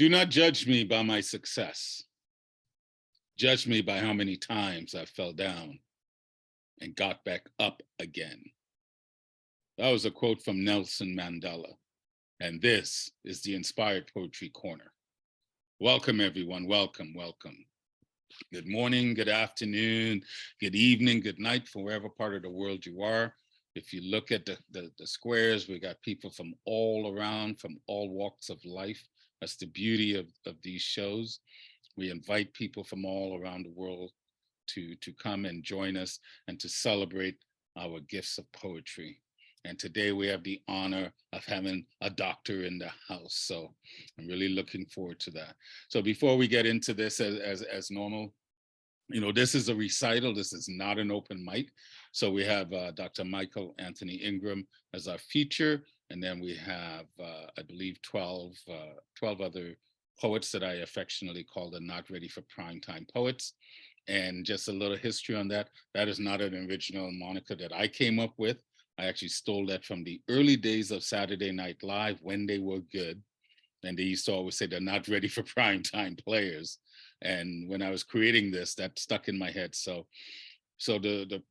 Do not judge me by my success. Judge me by how many times I fell down and got back up again. That was a quote from Nelson Mandela. And this is the Inspired Poetry Corner. Welcome, everyone. Welcome, welcome. Good morning, good afternoon, good evening, good night, from wherever part of the world you are. If you look at the squares, we got people from all around, from all walks of life. That's the beauty of these shows. We invite people from all around the world to come and join us and to celebrate our gifts of poetry. And today we have the honor of having a doctor in the house. So I'm really looking forward to that. So before we get into this as normal, this is a recital. This is not an open mic. So we have Dr. Michael Anthony Ingram as our feature. And then we have, I believe, 12 other poets that I affectionately call the Not Ready for Primetime Poets. And just a little history on that. That is not an original moniker that I came up with. I actually stole that from the early days of Saturday Night Live when they were good. And they used to always say they're not ready for primetime players. And when I was creating this, that stuck in my head. So the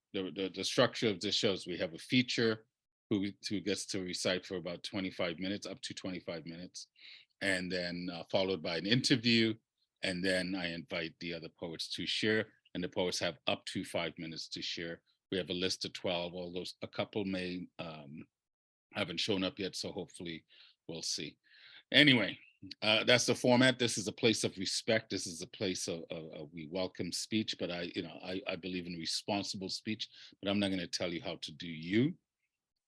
structure of this show is we have a feature who gets to recite for about 25 minutes, up to 25 minutes, and then followed by an interview. And then I invite the other poets to share, and the poets have up to 5 minutes to share. We have a list of 12, although a couple may haven't shown up yet, so hopefully we'll see. Anyway, that's the format. This is a place of respect. This is a place of we welcome speech, but I believe in responsible speech, but I'm not going to tell you how to do you.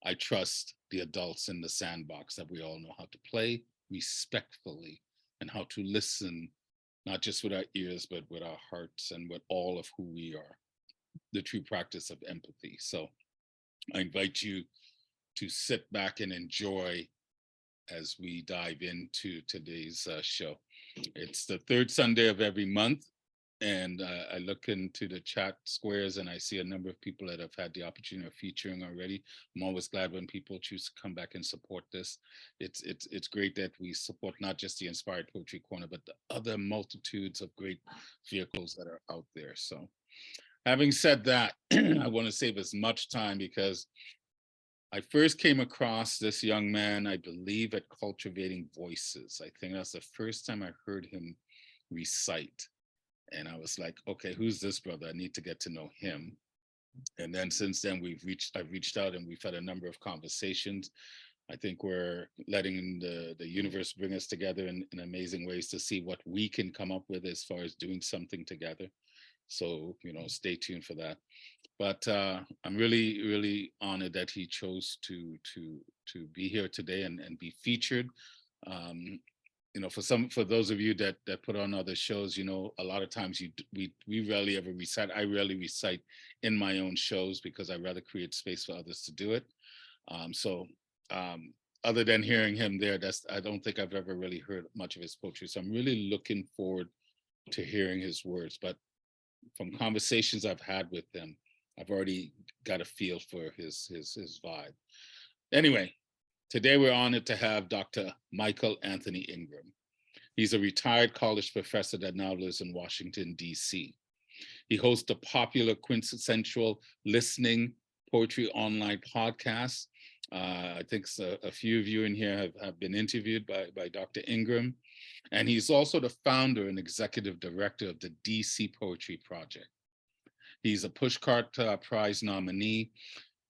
I trust the adults in the sandbox that we all know how to play respectfully and how to listen, not just with our ears, but with our hearts and with all of who we are, the true practice of empathy. So I invite you to sit back and enjoy as we dive into today's show. It's the third Sunday of every month, and I look into the chat squares and I see a number of people that have had the opportunity of featuring already. I'm always glad when people choose to come back and support this. It's great that we support not just the Inspired Poetry Corner, but the other multitudes of great vehicles that are out there. So having said that, I want to save as much time because I first came across this young man, I believe, at Cultivating Voices. I think that's the first time I heard him recite. And I was like, okay, who's this brother? I need to get to know him. And then since then, I've reached out and we've had a number of conversations. I think we're letting the universe bring us together in amazing ways to see what we can come up with as far as doing something together. So, stay tuned for that. But I'm really, really honored that he chose to be here today and be featured. For those of you that put on other shows, a lot of times we rarely ever recite. I rarely recite in my own shows because I rather create space for others to do it. Other than hearing him there, I don't think I've ever really heard much of his poetry. So I'm really looking forward to hearing his words. But from conversations I've had with him, I've already got a feel for his vibe. Anyway, today we're honored to have Dr. Michael Anthony Ingram. He's a retired college professor that now lives in Washington, D.C. He hosts the popular Quintessential Listening poetry online podcast. I think a few of you in here have been interviewed by Dr. Ingram. And he's also the founder and executive director of the DC Poetry Project. He's a Pushcart Prize nominee.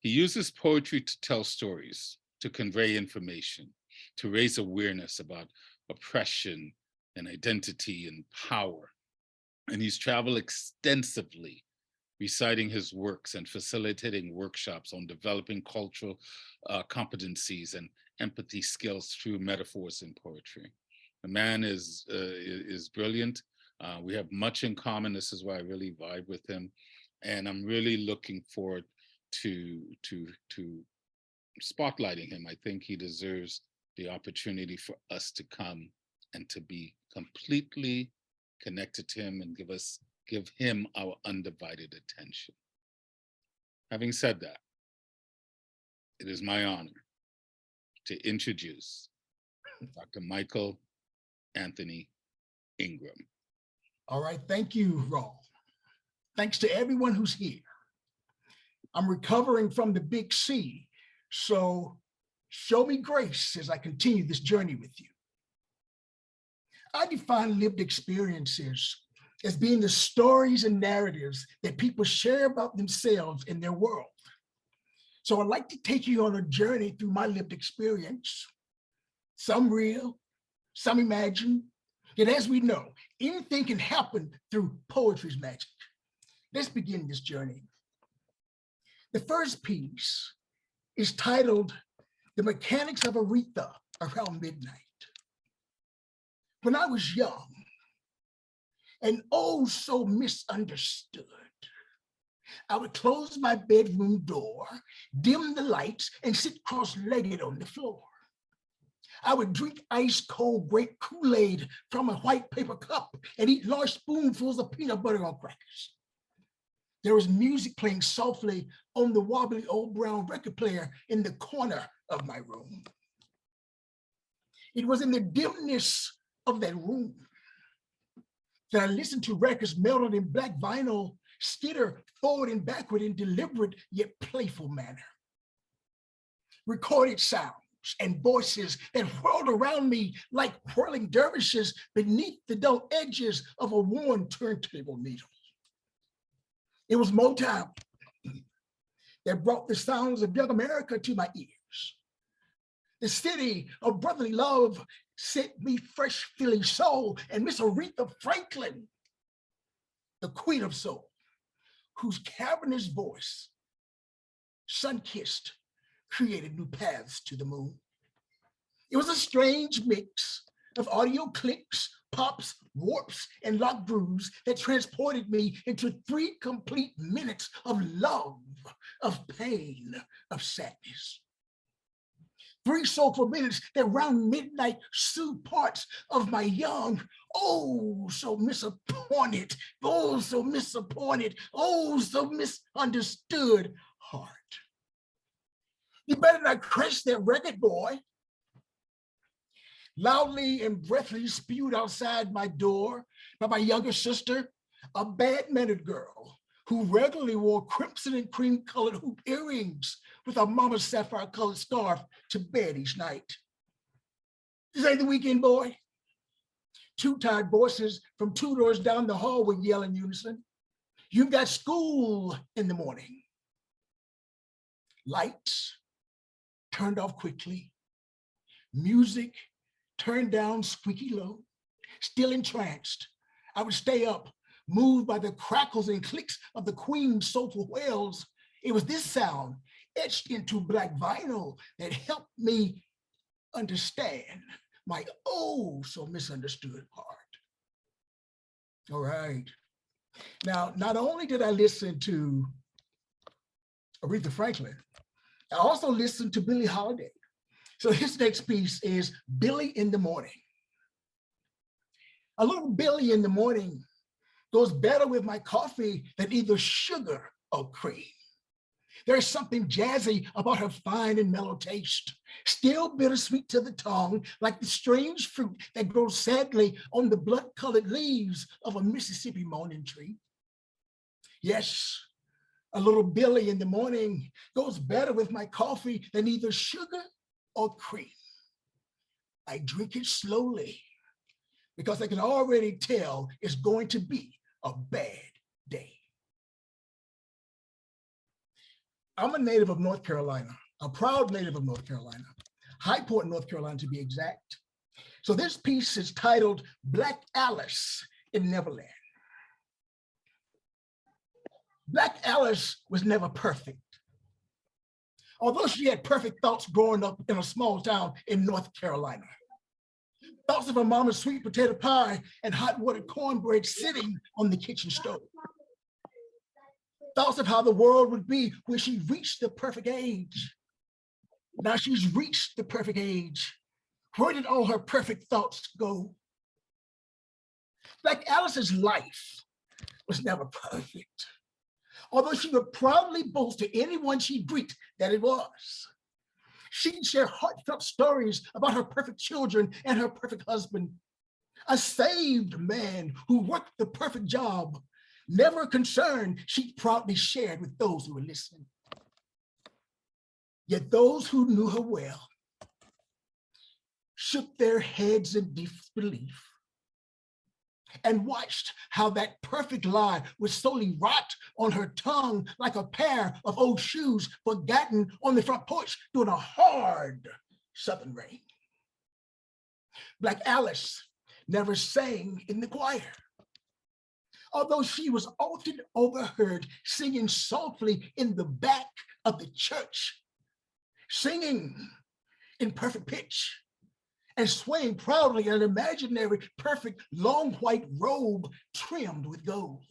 He uses poetry to tell stories, to convey information, to raise awareness about oppression and identity and power. And he's traveled extensively, reciting his works and facilitating workshops on developing cultural competencies and empathy skills through metaphors in poetry. The man is brilliant. We have much in common. This is why I really vibe with him. And I'm really looking forward to spotlighting him. I think he deserves the opportunity for us to come and to be completely connected to him and give him our undivided attention. Having said that, it is my honor to introduce Dr. Michael Anthony Ingram. All right, thank you, Raul. Thanks to everyone who's here. I'm recovering from the big C, so show me grace as I continue this journey with you. I define lived experiences as being the stories and narratives that people share about themselves and their world. So I'd like to take you on a journey through my lived experience, some real, some imagined, yet as we know, anything can happen through poetry's magic. Let's begin this journey. The first piece is titled The Mechanics of Aretha Around Midnight. When I was young and oh so misunderstood, I would close my bedroom door, dim the lights, and sit cross-legged on the floor. I would drink ice cold grape Kool-Aid from a white paper cup and eat large spoonfuls of peanut butter on crackers. There was music playing softly on the wobbly old brown record player in the corner of my room. It was in the dimness of that room that I listened to records melted in black vinyl, skitter forward and backward in deliberate yet playful manner. Recorded sounds and voices that whirled around me like whirling dervishes beneath the dull edges of a worn turntable needle. It was Motown that brought the sounds of young America to my ears. The city of brotherly love sent me fresh Philly soul and Miss Aretha Franklin, the queen of soul, whose cavernous voice, sun-kissed, created new paths to the moon. It was a strange mix of audio clicks, pops, warps, and lock grooves that transported me into 3 complete minutes of love, of pain, of sadness. 3 soulful minutes that round midnight soothed parts of my young, oh so disappointed, oh so misunderstood heart. You better not crash that record, boy. Loudly and breathlessly spewed outside my door by my younger sister, a bad-mannered girl who regularly wore crimson and cream-colored hoop earrings with her mama's sapphire-colored scarf to bed each night. This ain't the weekend, boy. 2 tired voices from 2 doors down the hall would yell in unison. You've got school in the morning. Lights turned off quickly. Music turned down squeaky low. Still entranced, I would stay up, moved by the crackles and clicks of the Queen's soulful wails. It was this sound etched into black vinyl that helped me understand my oh so misunderstood heart. All right. Now, not only did I listen to Aretha Franklin, I also listened to Billie Holiday. So his next piece is Billy in the Morning. A little Billy in the morning goes better with my coffee than either sugar or cream. There's something jazzy about her fine and mellow taste, still bittersweet to the tongue, like the strange fruit that grows sadly on the blood-colored leaves of a Mississippi mourning tree. Yes, a little Billy in the morning goes better with my coffee than either sugar or cream. I drink it slowly because I can already tell it's going to be a bad day. I'm a native of North Carolina, a proud native of North Carolina, High Point, North Carolina to be exact. So this piece is titled Black Alice in Neverland. Black Alice was never perfect. Although she had perfect thoughts growing up in a small town in North Carolina. Thoughts of her mama's sweet potato pie and hot watered cornbread sitting on the kitchen stove. Thoughts of how the world would be when she reached the perfect age. Now she's reached the perfect age. Where did all her perfect thoughts go? Black Alice's life was never perfect. Although she would proudly boast to anyone she'd greet that it was. She'd share heartfelt stories about her perfect children and her perfect husband. A saved man who worked the perfect job, never concerned, she proudly shared with those who were listening. Yet those who knew her well shook their heads in disbelief and watched how that perfect lie would slowly rot on her tongue like a pair of old shoes forgotten on the front porch during a hard southern rain. Black Alice never sang in the choir, although she was often overheard singing softly in the back of the church, singing in perfect pitch and swaying proudly in an imaginary perfect long white robe trimmed with gold.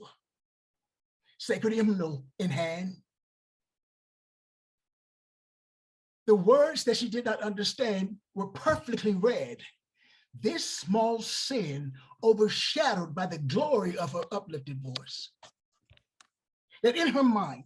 Sacred hymnal in hand. The words that she did not understand were perfectly read. This small sin overshadowed by the glory of her uplifted voice. That in her mind,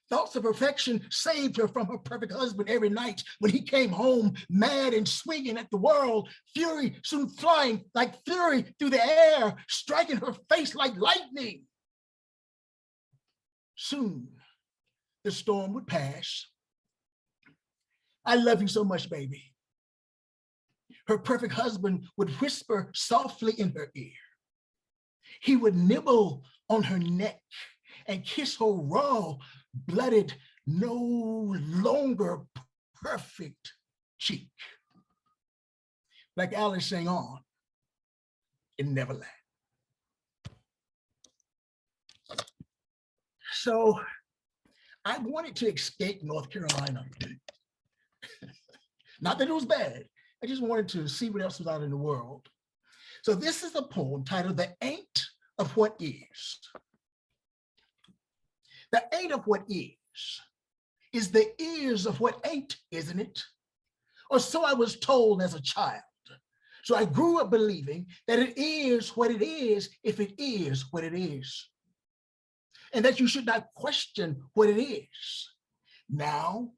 thoughts of perfection saved her from her perfect husband every night when he came home mad and swinging at the world, fury soon flying like fury through the air, striking her face like lightning. Soon, the storm would pass. I love you so much, baby. Her perfect husband would whisper softly in her ear. He would nibble on her neck and kiss her raw, blooded, no longer perfect cheek. Like Alice sang on in Neverland. So I wanted to escape North Carolina. Not that it was bad. I just wanted to see what else was out in the world. So this is a poem titled The Ain't of What Is. The ain't of what is the is of what ain't, isn't it? Or so I was told as a child. So I grew up believing that it is what it is if it is what it is. And that you should not question what it is. Now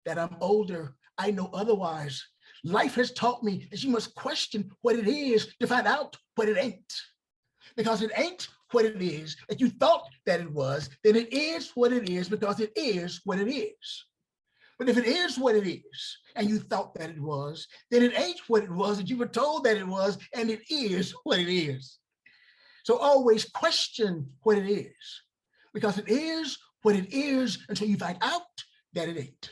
that I'm older, I know otherwise. Life has taught me that you must question what it is to find out what it ain't. Because it ain't what it is that you thought that it was, then it is what it is because it is what it is. But if it is what it is and you thought that it was, then it ain't what it was that you were told that it was, and it is what it is. So always question what it is because it is what it is until you find out that it ain't.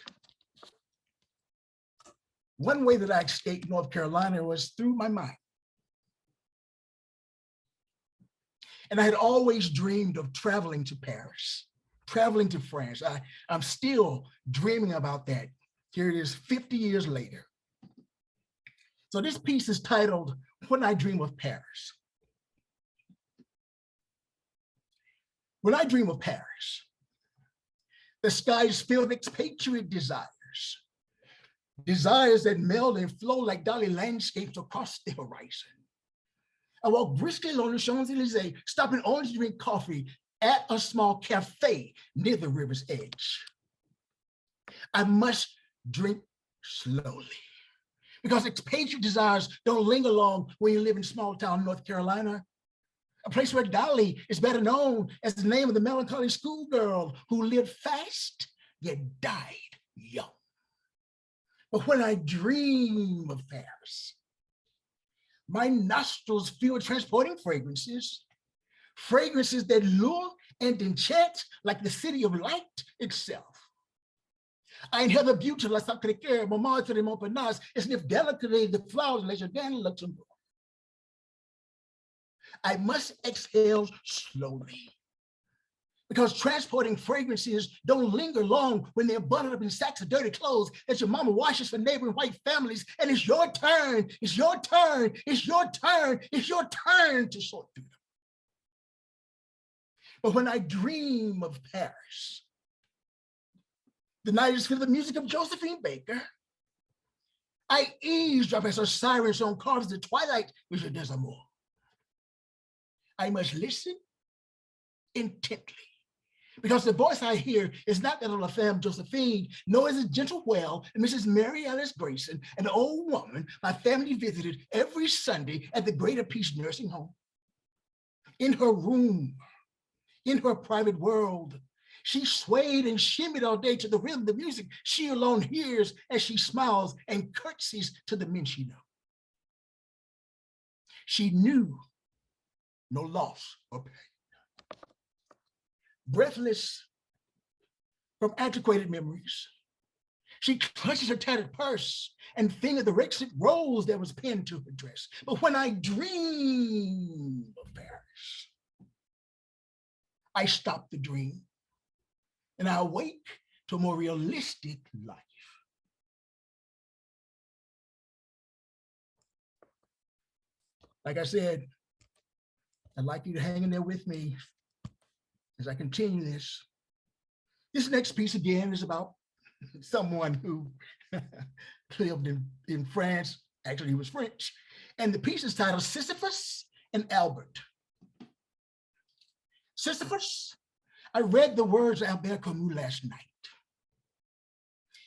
One way that I escaped North Carolina was through my mind. And I had always dreamed of traveling to Paris, traveling to France. I'm still dreaming about that. Here it is 50 years later. So this piece is titled, When I Dream of Paris. When I dream of Paris, the skies fill with expatriate desires that meld and flow like dolly landscapes across the horizon. I walk briskly along the Champs-Élysées, stopping only to drink coffee at a small cafe near the river's edge. I must drink slowly because expatriate desires don't linger long when you live in small town North Carolina, a place where Dolly is better known as the name of the melancholy schoolgirl who lived fast yet died young. But when I dream of Paris, my nostrils feel transporting fragrances that lure and enchant like the city of light itself. I inhale the beauty of La Sacré-Cœur, Montmartre de Montparnasse, and sniff delicately the flowers of Le Jardin de Luxembourg. I must exhale slowly because transporting fragrances don't linger long when they're bundled up in sacks of dirty clothes that your mama washes for neighboring white families, and it's your turn, it's your turn, it's your turn, it's your turn to sort through them. But when I dream of Paris, the night is filled with the music of Josephine Baker. I eavesdrop as her siren song carves the twilight with your desamour. I must listen intently Because the voice I hear is not that of La Femme Josephine, nor is it Gentle Well and Mrs. Mary Alice Grayson, an old woman my family visited every Sunday at the Greater Peace Nursing Home. In her room, in her private world, she swayed and shimmied all day to the rhythm of the music she alone hears as she smiles and curtsies to the men she knows. She knew no loss or pain. Breathless from antiquated memories, she clutches her tattered purse and fingered the requisite rose that was pinned to her dress. But when I dream of Paris, I stop the dream and I awake to a more realistic life. Like I said, I'd like you to hang in there with me as I continue this. This next piece again is about someone who lived in France. Actually, he was French. And the piece is titled Sisyphus and Albert. Sisyphus, I read the words of Albert Camus last night.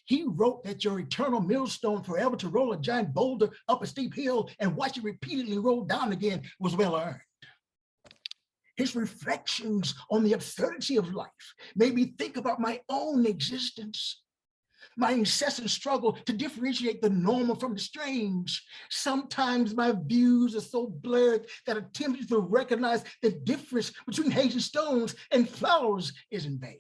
He wrote that your eternal millstone forever to roll a giant boulder up a steep hill and watch it repeatedly roll down again was well earned. His reflections on the absurdity of life made me think about my own existence, my incessant struggle to differentiate the normal from the strange. Sometimes my views are so blurred that attempting to recognize the difference between hazy stones and flowers is in vain.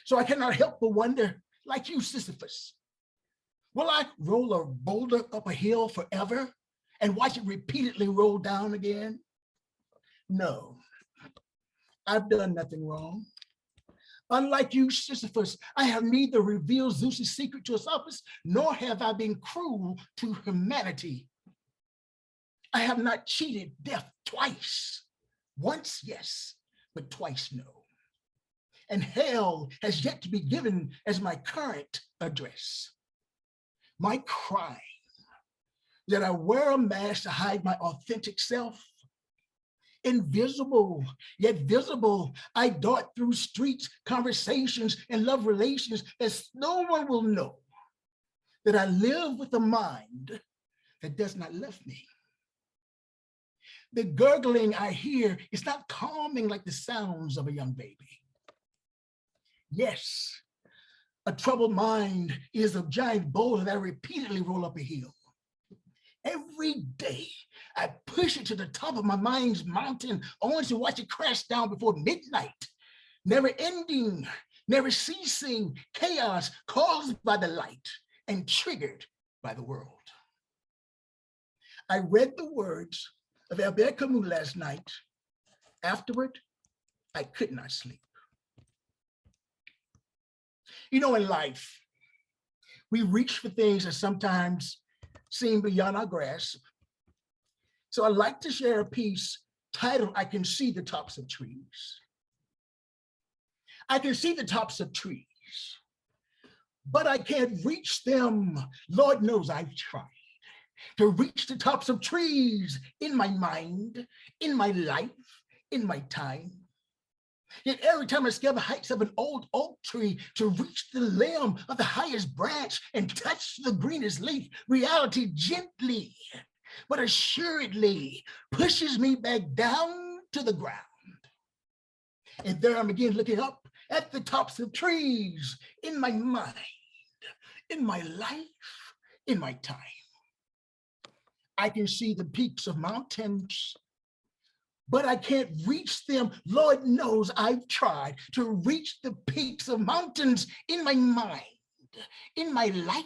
So I cannot help but wonder, like you, Sisyphus, will I roll a boulder up a hill forever and watch it repeatedly roll down again? No, I've done nothing wrong. Unlike you, Sisyphus, I have neither revealed Zeus's secret to Aesopus, nor have I been cruel to humanity. I have not cheated death twice. Once, yes, but twice, no. And hell has yet to be given as my current address. My crime, that I wear a mask to hide my authentic self. Invisible, yet visible, I dart through streets, conversations, and love relations as no one will know that I live with a mind that does not love me. The gurgling I hear is not calming like the sounds of a young baby. Yes, a troubled mind is a giant boulder that I repeatedly roll up a hill. Every day, I push it to the top of my mind's mountain, only to watch it crash down before midnight. Never ending, never ceasing chaos caused by the light and triggered by the world. I read the words of Albert Camus last night. Afterward, I could not sleep. You know, in life, we reach for things that sometimes seem beyond our grasp. So I'd like to share a piece titled, I Can See the Tops of Trees. I can see the tops of trees, but I can't reach them. Lord knows I've tried to reach the tops of trees in my mind, in my life, in my time. Yet every time I scale the heights of an old oak tree to reach the limb of the highest branch and touch the greenest leaf, reality gently but assuredly pushes me back down to the ground. And there I'm again looking up at the tops of trees in my mind, in my life, in my time. I can see the peaks of mountains, but I can't reach them. Lord knows I've tried to reach the peaks of mountains in my mind, in my life,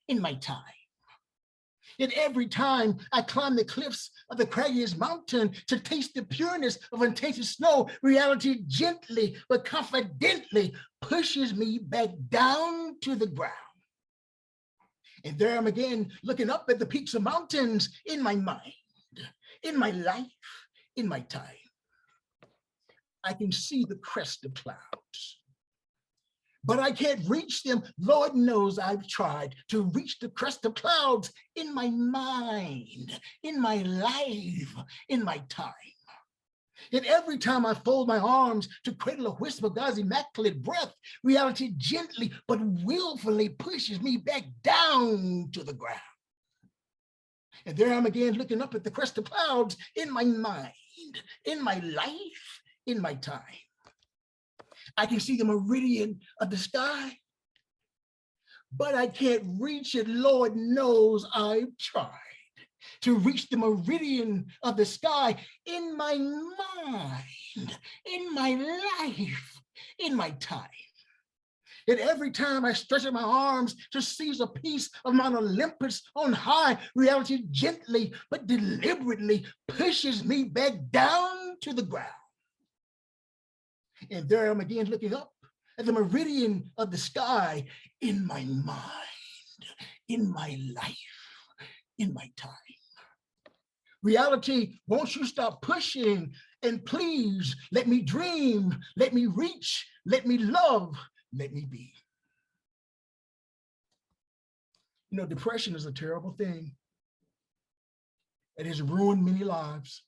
in my time. Yet every time I climb the cliffs of the craggiest mountain to taste the pureness of untainted snow, reality gently but confidently pushes me back down to the ground. And there I'm again looking up at the peaks of mountains in my mind, in my life, in my time. I can see the crest of clouds, but I can't reach them. Lord knows I've tried to reach the crest of clouds in my mind, in my life, in my time. Yet every time I fold my arms to cradle a wisp of God's immaculate breath, reality gently but willfully pushes me back down to the ground. And there I'm again looking up at the crest of clouds in my mind, in my life, in my time. I can see the meridian of the sky, but I can't reach it. Lord knows I've tried to reach the meridian of the sky in my mind, in my life, in my time. Yet every time I stretch out my arms to seize a piece of Mount Olympus on high, reality gently but deliberately pushes me back down to the ground. And there I'm again looking up at the meridian of the sky in my mind, in my life, in my time. Reality, won't you stop pushing, and please let me dream, let me reach, let me love, let me be. You know, depression is a terrible thing. It has ruined many lives.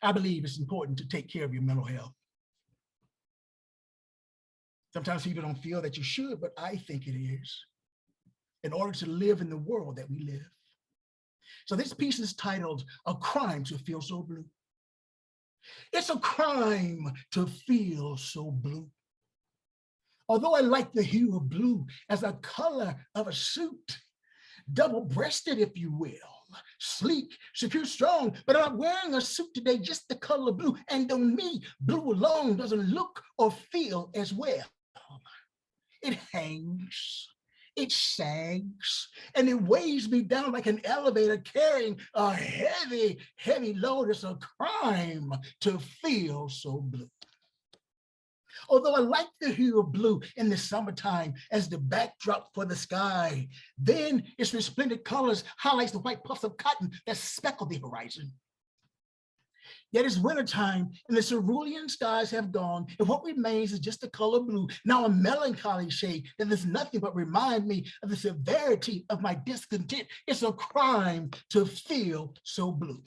I believe it's important to take care of your mental health. Sometimes people don't feel that you should, but I think it is, in order to live in the world that we live. So this piece is titled, "A Crime to Feel So Blue." It's a crime to feel so blue. Although I like the hue of blue as a color of a suit, double-breasted, if you will, sleek, secure, strong, but I'm not wearing a suit today, just the color blue. And on me, blue alone doesn't look or feel as well. It hangs, it sags, and it weighs me down like an elevator carrying a heavy, heavy load. It's a crime to feel so blue. Although I like the hue of blue in the summertime as the backdrop for the sky, then its resplendent colors highlights the white puffs of cotton that speckle the horizon. Yet it's wintertime and the cerulean skies have gone, and what remains is just the color blue, now a melancholy shade that does nothing but remind me of the severity of my discontent. It's a crime to feel so blue.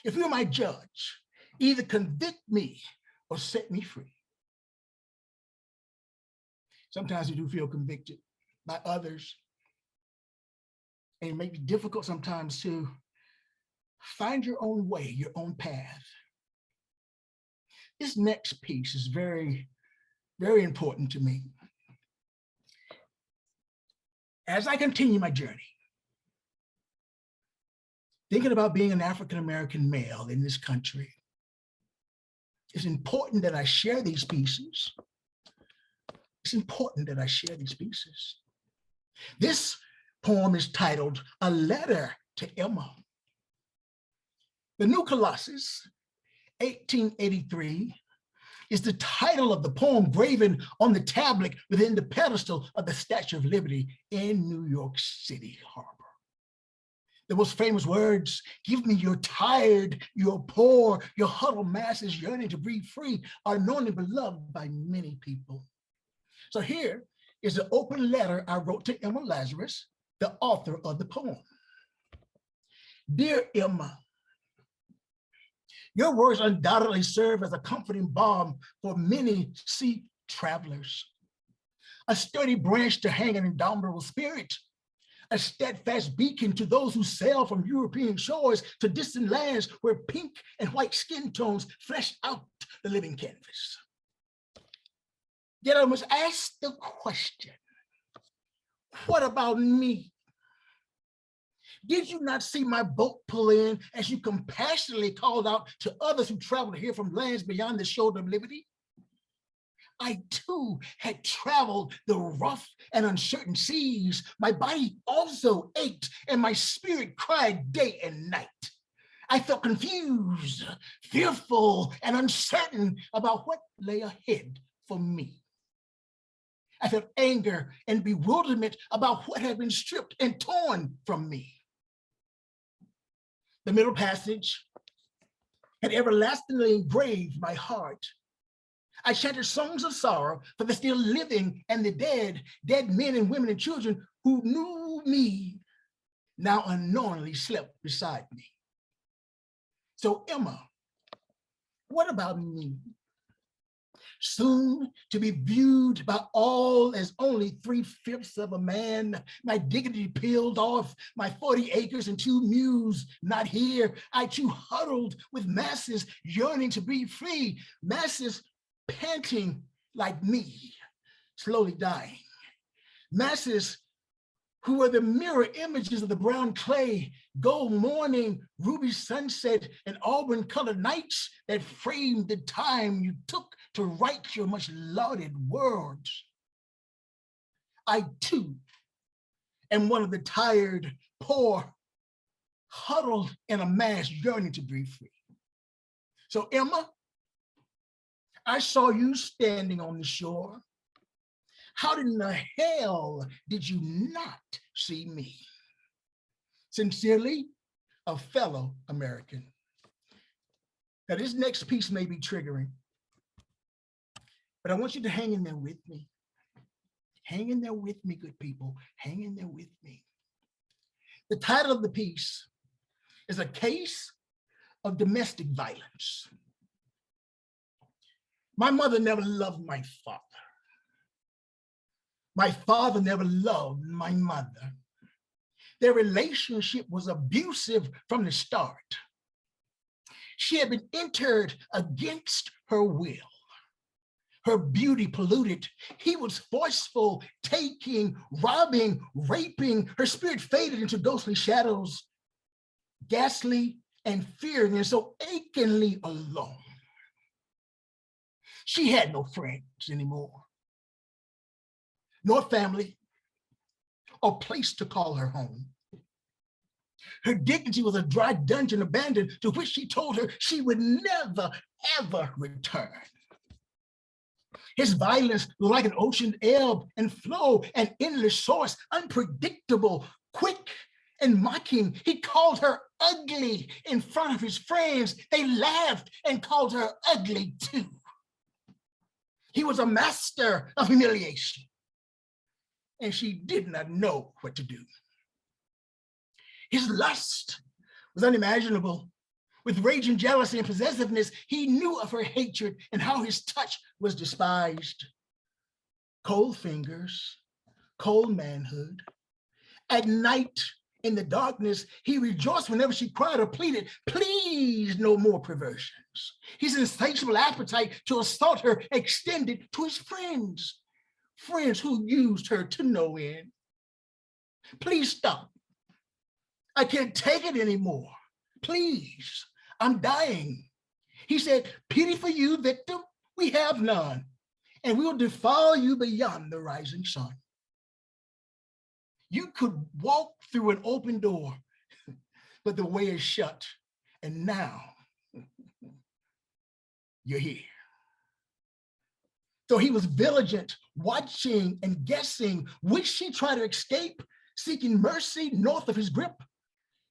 If you're my judge, either convict me or set me free. Sometimes you do feel convicted by others, and it may be difficult sometimes to find your own way, your own path. This next piece is very, very important to me. As I continue my journey, thinking about being an African-American male in this country, it's important that I share these pieces. It's important that I share these pieces. This poem is titled, "A Letter to Emma." The New Colossus, 1883, is the title of the poem graven on the tablet within the pedestal of the Statue of Liberty in New York City Harbor. The most famous words, "Give me your tired, your poor, your huddled masses yearning to breathe free," are known and beloved by many people. So here is the open letter I wrote to Emma Lazarus, the author of the poem. Dear Emma, your words undoubtedly serve as a comforting balm for many sea travelers, a sturdy branch to hang an indomitable spirit, a steadfast beacon to those who sail from European shores to distant lands where pink and white skin tones flesh out the living canvas. Yet I must ask the question, what about me? Did you not see my boat pull in as you compassionately called out to others who traveled here from lands beyond the shoulder of liberty? I too had traveled the rough and uncertain seas. My body also ached and my spirit cried day and night. I felt confused, fearful, and uncertain about what lay ahead for me. I felt anger and bewilderment about what had been stripped and torn from me. The middle passage had everlastingly engraved my heart. I chanted songs of sorrow for the still living and the dead men and women and children who knew me, now unknowingly slept beside me. So Emma, what about me? Soon to be viewed by all as only 3/5 of a man, my dignity peeled off, my 40 acres and 2 mules not here. I too huddled with masses yearning to be free, masses panting like me, slowly dying, masses who were the mirror images of the brown clay, gold morning, ruby sunset, and auburn colored nights that framed the time you took to write your much lauded words. I too am one of the tired, poor, huddled in a mass yearning to be free. So Emma, I saw you standing on the shore. How in the hell did you not see me? Sincerely, a fellow American. Now this next piece may be triggering, but I want you to hang in there with me. Hang in there with me, good people. Hang in there with me. The title of the piece is A Case of Domestic Violence. My mother never loved my father. My father never loved my mother. Their relationship was abusive from the start. She had been entered against her will. Her beauty polluted. He was forceful, taking, robbing, raping. Her spirit faded into ghostly shadows, ghastly and fearing, and so achingly alone. She had no friends anymore, nor family, or place to call her home. Her dignity was a dry dungeon abandoned to which she told her she would never, ever return. His violence was like an ocean ebb and flow, an endless source, unpredictable, quick and mocking. He called her ugly in front of his friends. They laughed and called her ugly too. He was a master of humiliation, and she did not know what to do. His lust was unimaginable. With raging jealousy and possessiveness, he knew of her hatred and how his touch was despised. Cold fingers, cold manhood. At night, in the darkness, he rejoiced whenever she cried or pleaded, please, no more perversions. His insatiable appetite to assault her extended to his friends who used her to no end. Please stop. I can't take it anymore. Please, I'm dying. He said, pity for you, victim, we have none, and we'll defile you beyond the rising sun. You could walk through an open door, but the way is shut, and now you're here. So he was vigilant, watching and guessing. Would she try to escape, seeking mercy north of his grip?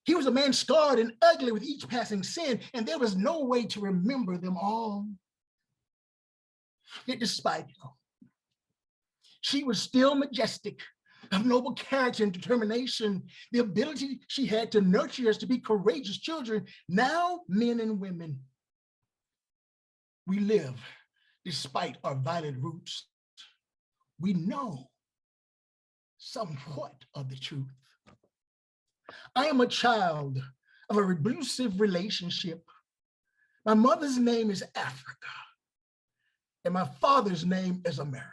He was a man scarred and ugly with each passing sin, and there was no way to remember them all. Yet despite it all, she was still majestic, of noble character and determination, the ability she had to nurture us to be courageous children, now men and women. We live despite our violent roots. We know somewhat of the truth. I am a child of a abusive relationship. My mother's name is Africa, and my father's name is America.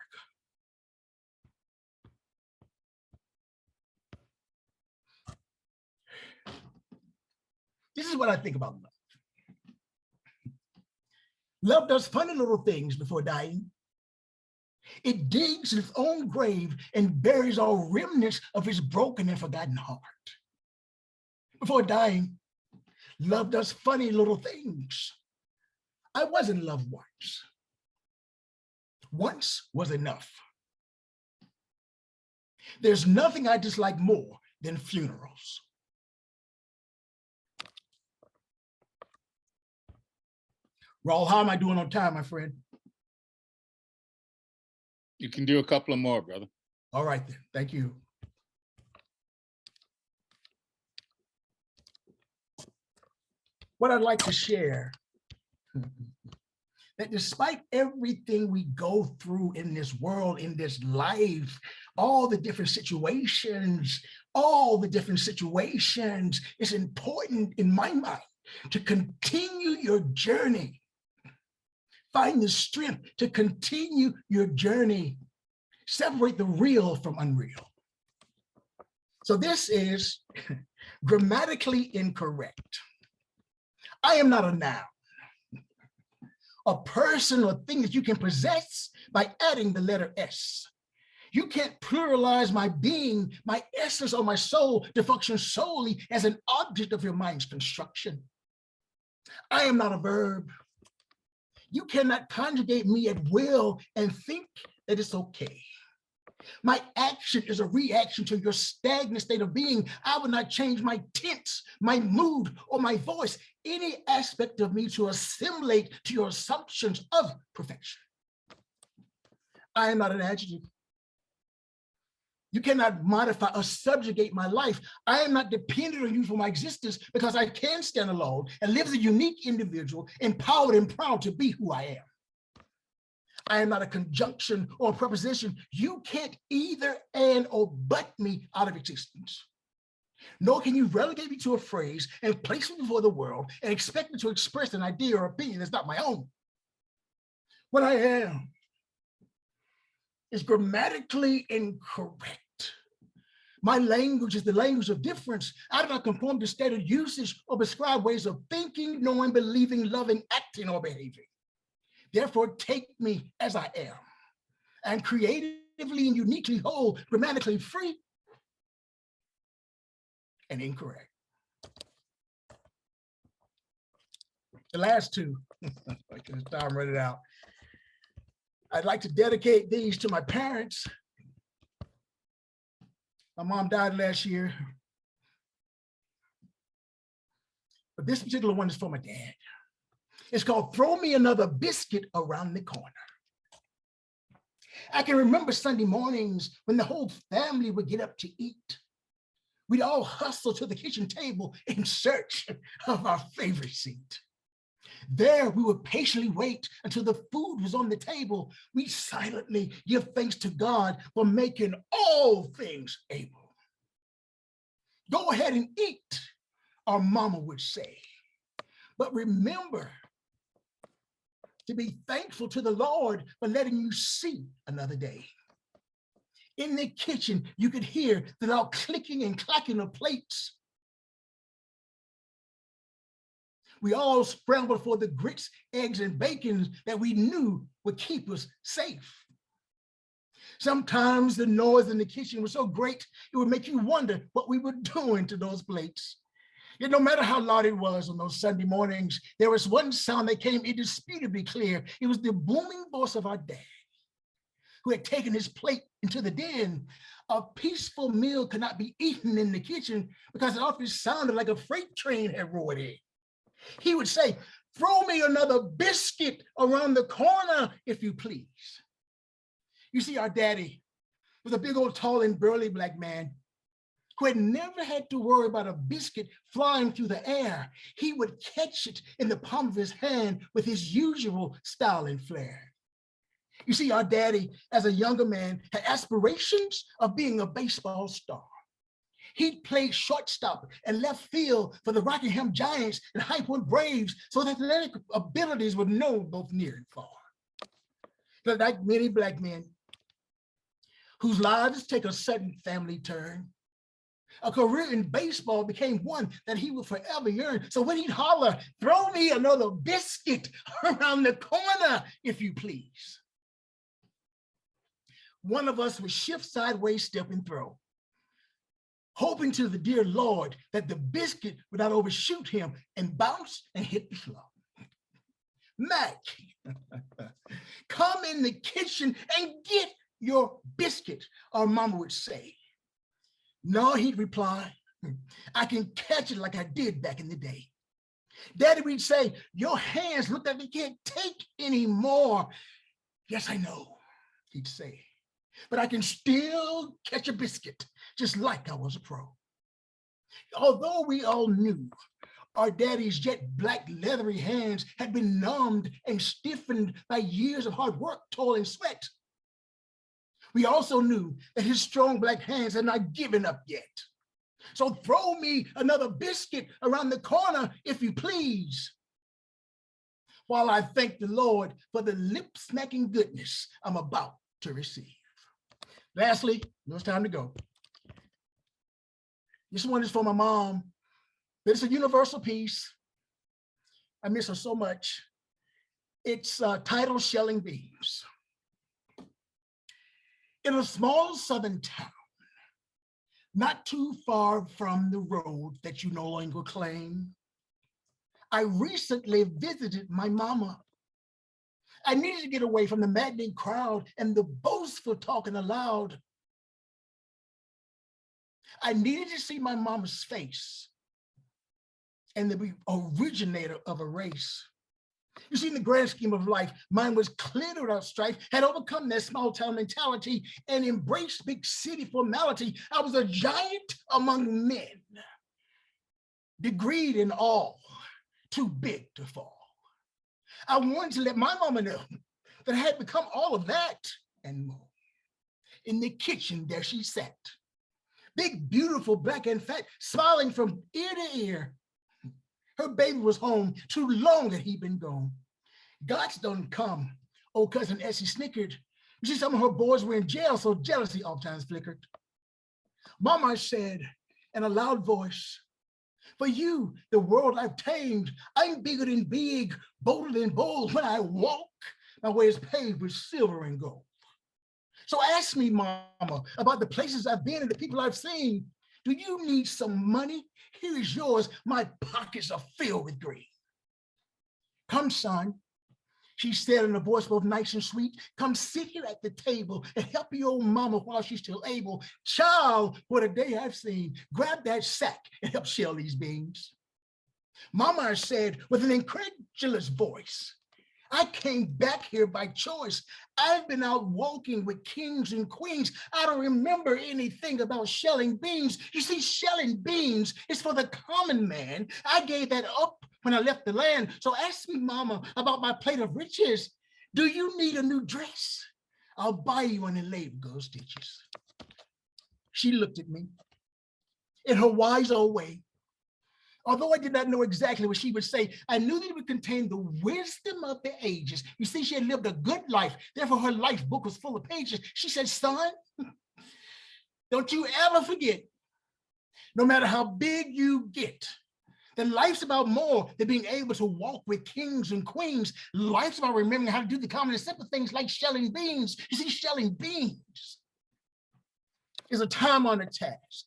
This is what I think about love. Love does funny little things before dying. It digs its own grave and buries all remnants of its broken and forgotten heart. Before dying, love does funny little things. I was in love once. Once was enough. There's nothing I dislike more than funerals. Raul, how am I doing on time, my friend? You can do a couple of more, brother. All right then, thank you. what I'd like to share, that despite everything we go through in this world, in this life, all the different situations, it's important in my mind to continue your journey. Find the strength to continue your journey. Separate the real from unreal. So this is grammatically incorrect. I am not a noun, a person or thing that you can possess by adding the letter S. You can't pluralize my being, my essence, or my soul to function solely as an object of your mind's construction. I am not a verb. You cannot conjugate me at will and think that it's okay. My action is a reaction to your stagnant state of being. I will not change my tense, my mood, or my voice, any aspect of me to assimilate to your assumptions of perfection. I am not an adjective. You cannot modify or subjugate my life. I am not dependent on you for my existence because I can stand alone and live as a unique individual, empowered and proud to be who I am. I am not a conjunction or a preposition. You can't either and or but me out of existence. Nor can you relegate me to a phrase and place me before the world and expect me to express an idea or opinion that's not my own. What I am is grammatically incorrect. My language is the language of difference. I do not conform to standard usage or prescribed ways of thinking, knowing, believing, loving, acting, or behaving. Therefore, take me as I am, and creatively and uniquely whole, grammatically free and incorrect. The last two, because time running out. I'd like to dedicate these to my parents. My mom died last year, but this particular one is for my dad. It's called Throw Me Another Biscuit Around the Corner. I can remember Sunday mornings when the whole family would get up to eat. We'd all hustle to the kitchen table in search of our favorite seat. There, we would patiently wait until the food was on the table. We silently give thanks to God for making all things able. Go ahead and eat, our mama would say. But remember to be thankful to the Lord for letting you see another day. In the kitchen, you could hear the loud clicking and clacking of plates. We all scrambled for the grits, eggs, and bacon that we knew would keep us safe. Sometimes the noise in the kitchen was so great, it would make you wonder what we were doing to those plates. Yet no matter how loud it was on those Sunday mornings, there was one sound that came indisputably clear. It was the booming voice of our dad, who had taken his plate into the den. A peaceful meal could not be eaten in the kitchen because it often sounded like a freight train had roared in. He would say, "Throw me another biscuit around the corner, if you please." You see, our daddy was a big old tall and burly black man who had never had to worry about a biscuit flying through the air. He would catch it in the palm of his hand with his usual style and flair. You see, our daddy, as a younger man, had aspirations of being a baseball star. He'd played shortstop and left field for the Rockingham Giants and High Point Braves, so that athletic abilities were known both near and far. But like many black men whose lives take a sudden family turn, a career in baseball became one that he would forever yearn. So when he'd holler, "Throw me another biscuit around the corner, if you please," one of us would shift sideways, step and throw, hoping to the dear Lord that the biscuit would not overshoot him and bounce and hit the floor. "Mac, come in the kitchen and get your biscuit," our mama would say. "No," he'd reply, "I can catch it like I did back in the day." Daddy would say, "Your hands look like they can't take anymore." "Yes, I know," he'd say, "but I can still catch a biscuit just like I was a pro." Although we all knew Our daddy's jet black leathery hands had been numbed and stiffened by years of hard work, toil, and sweat. We also knew that his strong black hands had not given up yet. So throw me another biscuit around the corner, if you please, while I thank the Lord for the lip-smacking goodness I'm about to receive. Lastly, it's time to go. This one is for my mom. It's a universal piece. I miss her so much. It's titled Shelling Beans. In a small southern town, not too far from the road that you no longer claim, I recently visited my mama. I needed to get away from the maddening crowd and the boastful talking aloud. I needed to see my mama's face and the originator of a race. You see, in the grand scheme of life, mine was cleared without strife, had overcome that small town mentality and embraced big city formality. I was a giant among men, degreed in all, too big to fall. I wanted to let my mama know that I had become all of that and more. In the kitchen, there she sat, big, beautiful, black and fat, smiling from ear to ear. Her baby was home, too long had he been gone. God's done come, old cousin Essie snickered. You see, some of her boys were in jail, so jealousy oftentimes flickered. Mama said in a loud voice, for you, the world I've tamed, I'm bigger than big, bolder than bold. When I walk, my way is paved with silver and gold. So ask me, mama, about the places I've been and the people I've seen. Do you need some money? Here is yours. My pockets are filled with green. Come, son, she said in a voice both nice and sweet. Come sit here at the table and help your old mama while she's still able. Child, what a day I've seen. Grab that sack and help shell these beans. Mama said with an incredulous voice, I came back here by choice. I've been out walking with kings and queens. I don't remember anything about shelling beans. You see, shelling beans is for the common man. I gave that up when I left the land. So ask me, mama, about my plate of riches. Do you need a new dress? I'll buy you one in labor girl stitches. She looked at me in her wise old way. Although I did not know exactly what she would say, I knew that it would contain the wisdom of the ages. You see, she had lived a good life. Therefore, her life book was full of pages. She said, son, don't you ever forget, no matter how big you get, that life's about more than being able to walk with kings and queens. Life's about remembering how to do the common and simple things like shelling beans. You see, shelling beans is a time-honored task.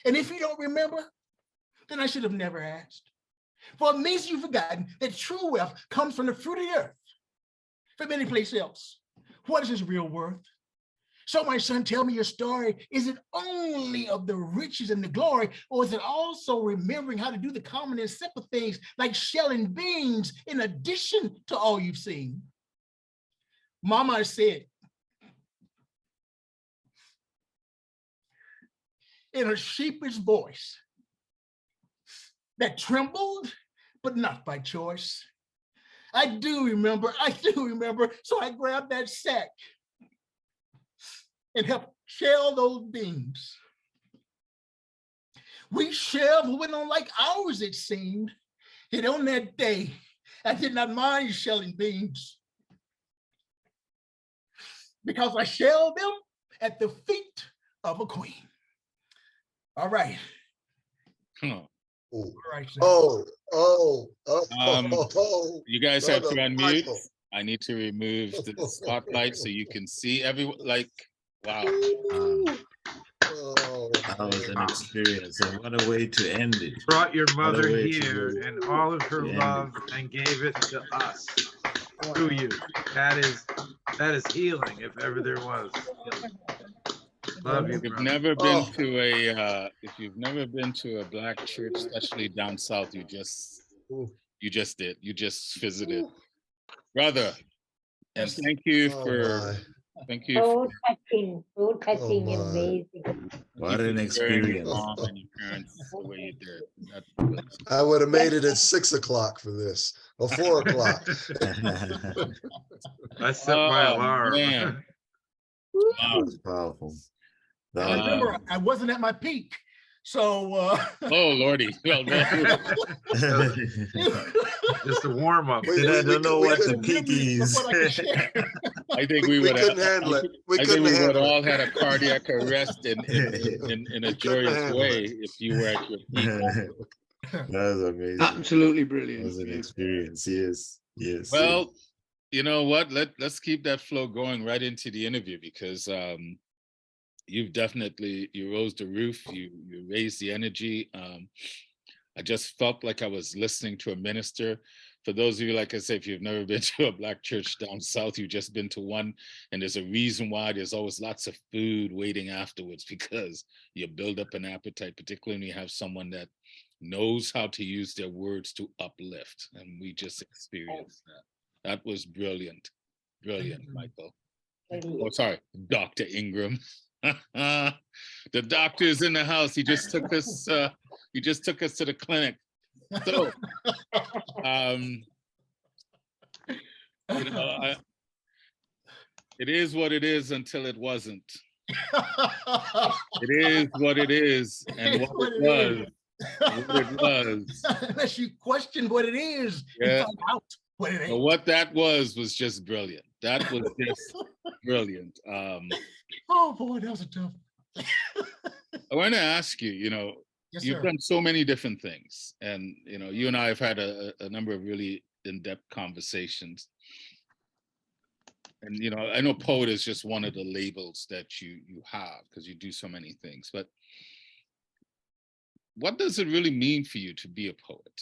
And if you don't remember, then I should have never asked. For it means you've forgotten that true wealth comes from the fruit of the earth, from any place else. What is its real worth? So my son, tell me your story. Is it only of the riches and the glory, or is it also remembering how to do the common and simple things like shelling beans in addition to all you've seen? Mama said in a sheepish voice that trembled, but not by choice. I do remember. So I grabbed that sack and helped shell those beans. We shelved went on like hours, it seemed. And on that day, I did not mind shelling beans because I shelled them at the feet of a queen. All right. Oh, Right, you guys have to unmute. I need to remove the spotlight so you can see everyone. Like, wow. That was an experience, and what a way to end it. Brought your mother here and all of her love and gave it to us through you. That is healing, if ever there was. Love you, If you've brother. never been to a if you've never been to a Black church, especially down south, you just did. You just visited, brother. And thank you for So touching, amazing. What an experience. Mom and your parents the way you did. That was, I would have made it at 6 o'clock for this, or 4 o'clock. I set my oh, alarm. man. Wow. That's powerful. And That- remember, I wasn't at my peak. So Oh, Lordy. Well, Just a warm up. We- Then I don't know what the Some peak memories of is. what I can share. I think We we would couldn't have. handle it. We I think couldn't we would handle all it. had a cardiac arrest in a We couldn't joyous handle way it. if you were at your peak. That was amazing. Absolutely That brilliant. was an Yeah. experience. Yes. Yes. Well, you know what? Let's keep that flow going right into the interview, because you've definitely, you rose the roof, you raised the energy. I just felt like I was listening to a minister. For those of you, like I say, if you've never been to a Black church down south, you've just been to one, and there's a reason why there's always lots of food waiting afterwards, because you build up an appetite, particularly when you have someone that knows how to use their words to uplift. And we just experienced that. That was brilliant. Brilliant, Michael. Oh, sorry, Dr. Ingram. The doctor is in the house. He just took us to the clinic. So you know, it is what it is until it wasn't. It is what it is, and what it was. What it was. Unless you question what it is, Yeah. you find out what it But ain't. what that was just brilliant. That was just brilliant. Oh boy, that was a tough. I want to ask you, you know, Yes, you've sir. done so many different things, and you know, you and I have had a number of really in-depth conversations. And you know, I know poet is just one of the labels that you have, because you do so many things. But what does it really mean for you to be a poet?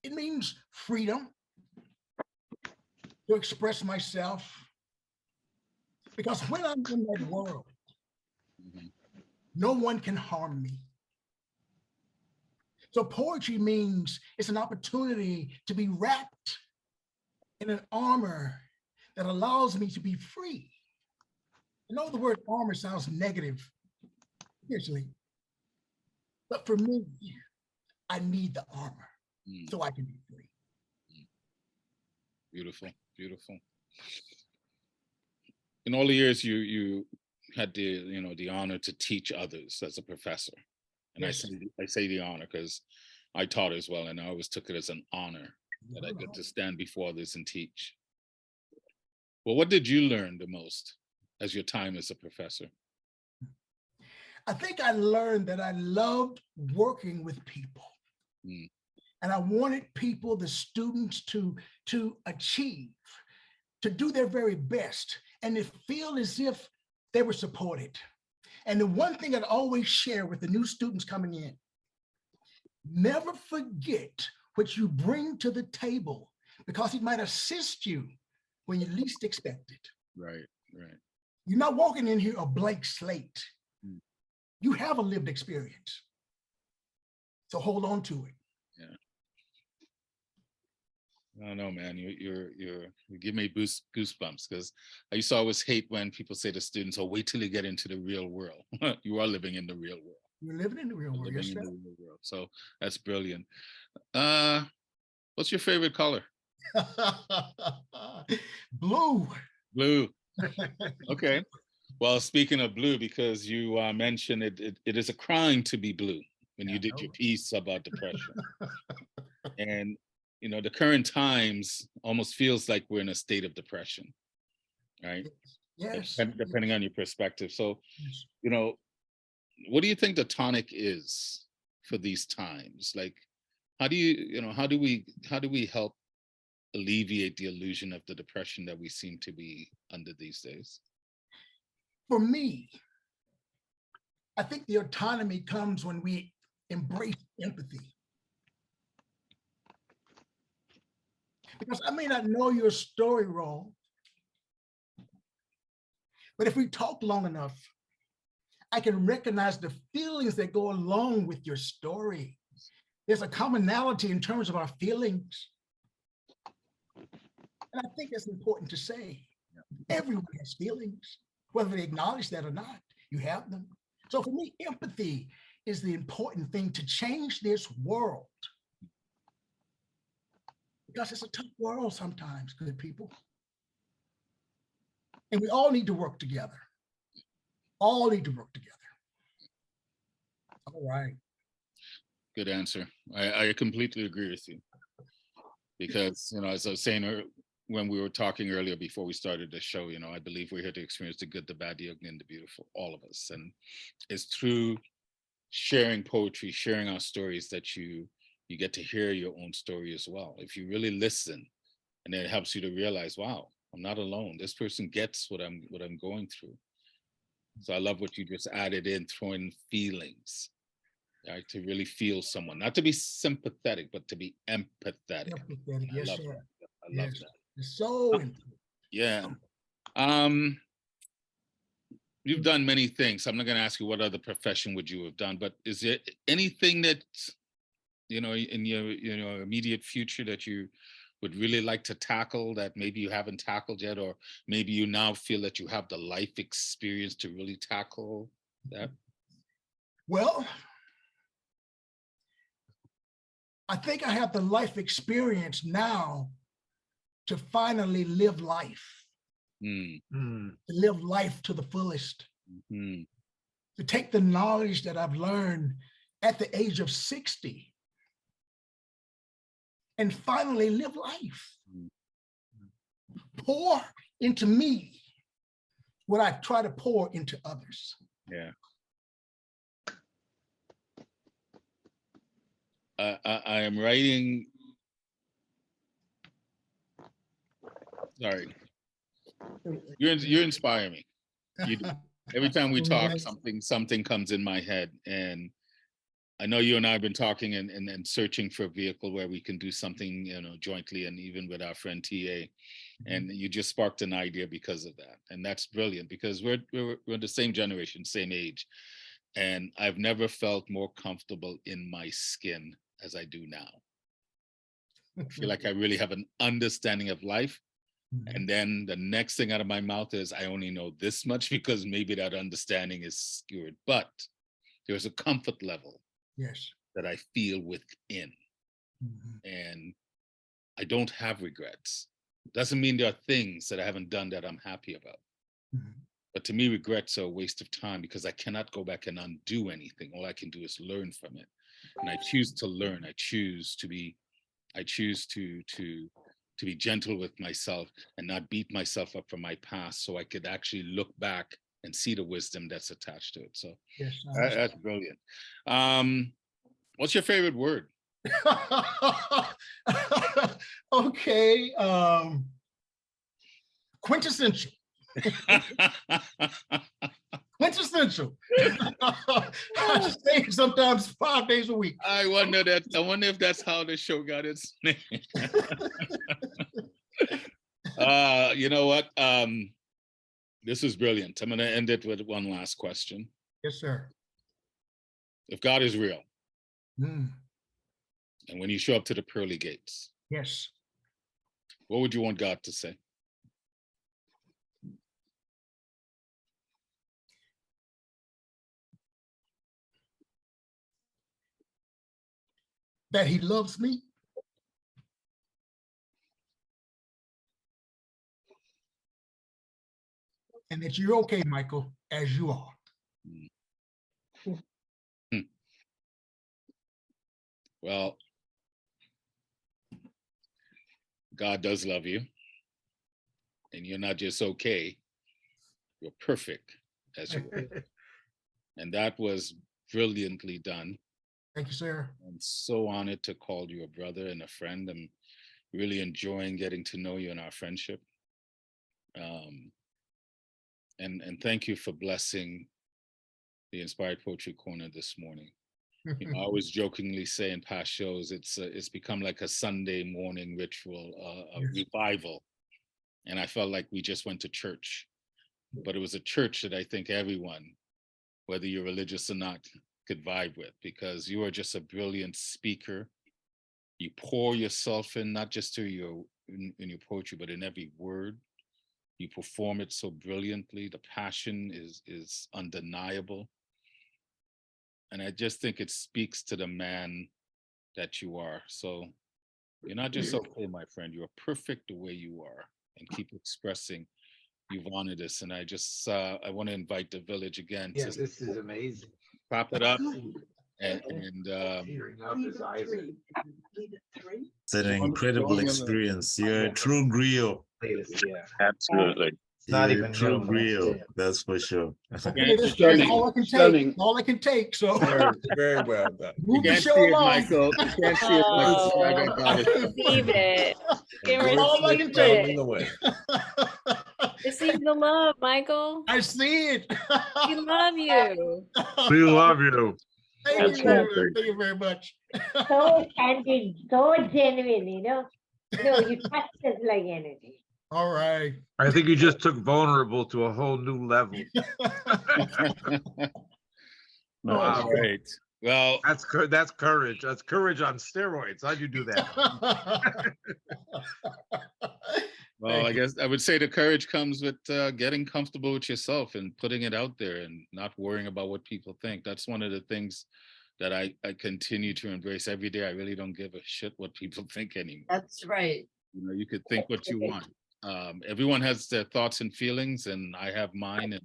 It means freedom to express myself. Because when I'm in that world, Mhm. no one can harm me. So poetry means it's an opportunity to be wrapped in an armor that allows me to be free. I know the word armor sounds negative, usually, but for me, I need the armor Mm. so I can be free. Beautiful, beautiful. In all the years you had the honor to teach others as a professor, and Yes. I say the honor because I taught as well, and I always took it as an honor that I get to stand before others and teach. Well, what did you learn the most as your time as a professor? I think I learned that I loved working with people. Mm. And I wanted people, the students, to achieve, to do their very best, and to feel as if they were supported. And the one thing I'd always share with the new students coming in, never forget what you bring to the table, because it might assist you when you least expect it. Right, right. You're not walking in here a blank slate. Mm. You have a lived experience. So hold on to it. I don't know, man. You give me goosebumps, because I used to always hate when people say to students, "Oh, wait till you get into the real world." You are living in the real world. You're living in the real world. Yes, Living in sir. the real world. So that's brilliant. What's your favorite color? Blue. Blue. Okay. Well, speaking of blue, because you mentioned it is a crime to be blue when you did your piece about depression. And you know, the current times almost feels like we're in a state of depression, right? Yes. Depending on your perspective. So, Yes. you know, what do you think the tonic is for these times? Like, how do we help alleviate the illusion of the depression that we seem to be under these days? For me, I think the autonomy comes when we embrace empathy. Because I may not know your story, Ro, but if we talk long enough, I can recognize the feelings that go along with your story. There's a commonality in terms of our feelings. And I think it's important to say, everyone has feelings. whether they acknowledge that or not. You have them. So for me, empathy is the important thing to change this world. Because it's a tough world sometimes, good people. And we all need to work together. All need to work together. All right. Good answer. I completely agree with you. Because, as I was saying when we were talking earlier before we started the show, I believe we're here to experience the good, the bad, the ugly, and the beautiful, all of us. And it's through sharing poetry, sharing our stories that you get to hear your own story as well. If you really listen, and it helps you to realize, wow, I'm not alone. This person gets what I'm going through. So I love what you just added in, throwing feelings, right? To really feel someone, not to be sympathetic, but to be empathetic. Empathetic, yes, sir. I love that. It's so important. Yeah. You've done many things. I'm not going to ask you what other profession would you have done, but is there anything that, in your immediate future that you would really like to tackle that maybe you haven't tackled yet, or maybe you now feel that you have the life experience to really tackle that? Well, I think I have the life experience now to finally live life. To live life to the fullest. To take the knowledge that I've learned at the age of 60 and finally live life. Pour into me what I try to pour into others. Yeah. I am writing. Sorry. You inspire me. You do. Every time we talk, something comes in my head, and I know you and I have been talking and searching for a vehicle where we can do something, jointly, and even with our friend TA. And you just sparked an idea because of that, and that's brilliant because we're the same generation, same age, and I've never felt more comfortable in my skin as I do now. I feel like I really have an understanding of life. And then the next thing out of my mouth is, I only know this much because maybe that understanding is skewed, but there's a comfort level that I feel within. And I don't have regrets. Doesn't mean there are things that I haven't done that I'm happy about. But to me, regrets are a waste of time because I cannot go back and undo anything. All I can do is learn from it. And I choose to learn. I choose to be gentle with myself and not beat myself up for my past, so I could actually look back and see the wisdom that's attached to it. So that's brilliant. What's your favorite word? Okay. Quintessential. Quintessential. I just say it sometimes 5 days a week. I wonder if that's how the show got its name. You know what? This is brilliant. I'm going to end it with one last question. Yes, sir. If God is real, and when you show up to the pearly gates, yes, what would you want God to say? That he loves me. And that you're okay, Michael, as you are. Well, God does love you. And you're not just okay, you're perfect as you are. And that was brilliantly done. Thank you, sir. I'm so honored to call you a brother and a friend. I'm really enjoying getting to know you in our friendship. And thank you for blessing the Inspired Poetry Corner this morning. I always jokingly say in past shows, it's become like a Sunday morning ritual, a revival. And I felt like we just went to church, but it was a church that I think everyone, whether you're religious or not, could vibe with, because you are just a brilliant speaker. You pour yourself in, not just in your poetry, but in every word. You perform it so brilliantly. The passion is undeniable. And I just think it speaks to the man that you are. So you're not just okay, my friend. You're perfect the way you are. And keep expressing. You've honored us. And I just, I want to invite the village again Yeah, to this is amazing. clap it up. And Tearing up his eyes. It's an incredible experience. You're a true griot. Yeah. Absolutely. Not You're a even true joking. griot, that's for sure. Okay, this is Stunning, all I can take. stunning. All I can take. So Very well done. you move the can't show see it, along. Michael. You can't see it, Michael. So I got it. Receive it. Can All I can receive take. it. The way. Receive the love, Michael. I see it. We love you. We love you. Thank you very much. Thank you very much. So candid, so genuine, you know. No, you touched us like anything. All right. I think you just took vulnerable to a whole new level. All right. Well, That's courage. That's courage on steroids. How'd you do that? well, I guess I would say the courage comes with getting comfortable with yourself and putting it out there and not worrying about what people think. That's one of the things that I continue to embrace every day. I really don't give a shit what people think anymore. That's right. You know, you could think what you want. Everyone has their thoughts and feelings, and I have mine. And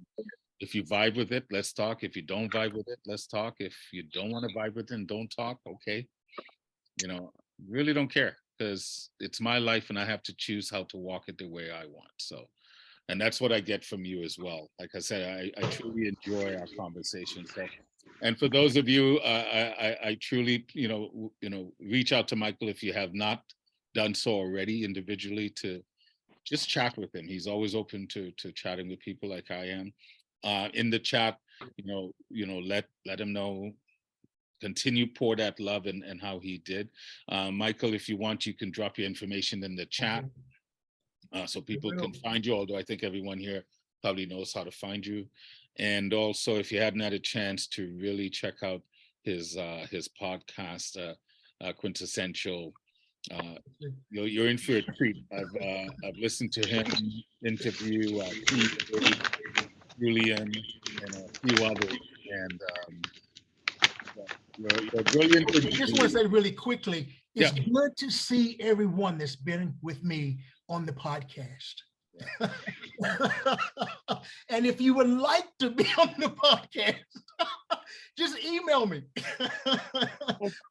if you vibe with it, let's talk. If you don't vibe with it, let's talk. If you don't want to vibe with it and don't talk, okay. You know, really don't care because it's my life and I have to choose how to walk it the way I want. So, and that's what I get from you as well. Like I said, I truly enjoy our conversation. So, and for those of you, I truly, you know, reach out to Michael if you have not done so already individually to just chat with him. He's always open to chatting with people like I am. In the chat, you know, let him know, continue pour that love and how he did. Michael, if you want, you can drop your information in the chat so people can find you, although I think everyone here probably knows how to find you. And also, if you hadn't had a chance to really check out his podcast, Quintessential, you're in for a treat. I've listened to him interview Julian and a few others, and you're brilliant. I just want to say really quickly, it's Yeah. good to see everyone that's been with me on the podcast. And if you would like to be on the podcast, just email me.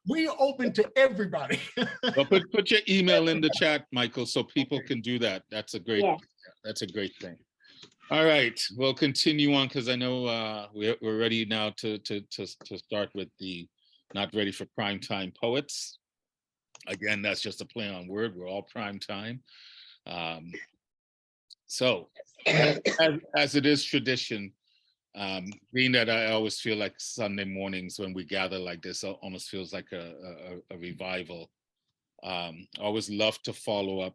We are open to everybody. Well, put your email in the chat, Michael, so people can do that. That's a great thing. All right, we'll continue on because I know we're ready now to start with the Not Ready for Prime Time Poets. Again, that's just a play on word. We're all prime time. So, as it is tradition, being that I always feel like Sunday mornings when we gather like this almost feels like a revival. I always love to follow up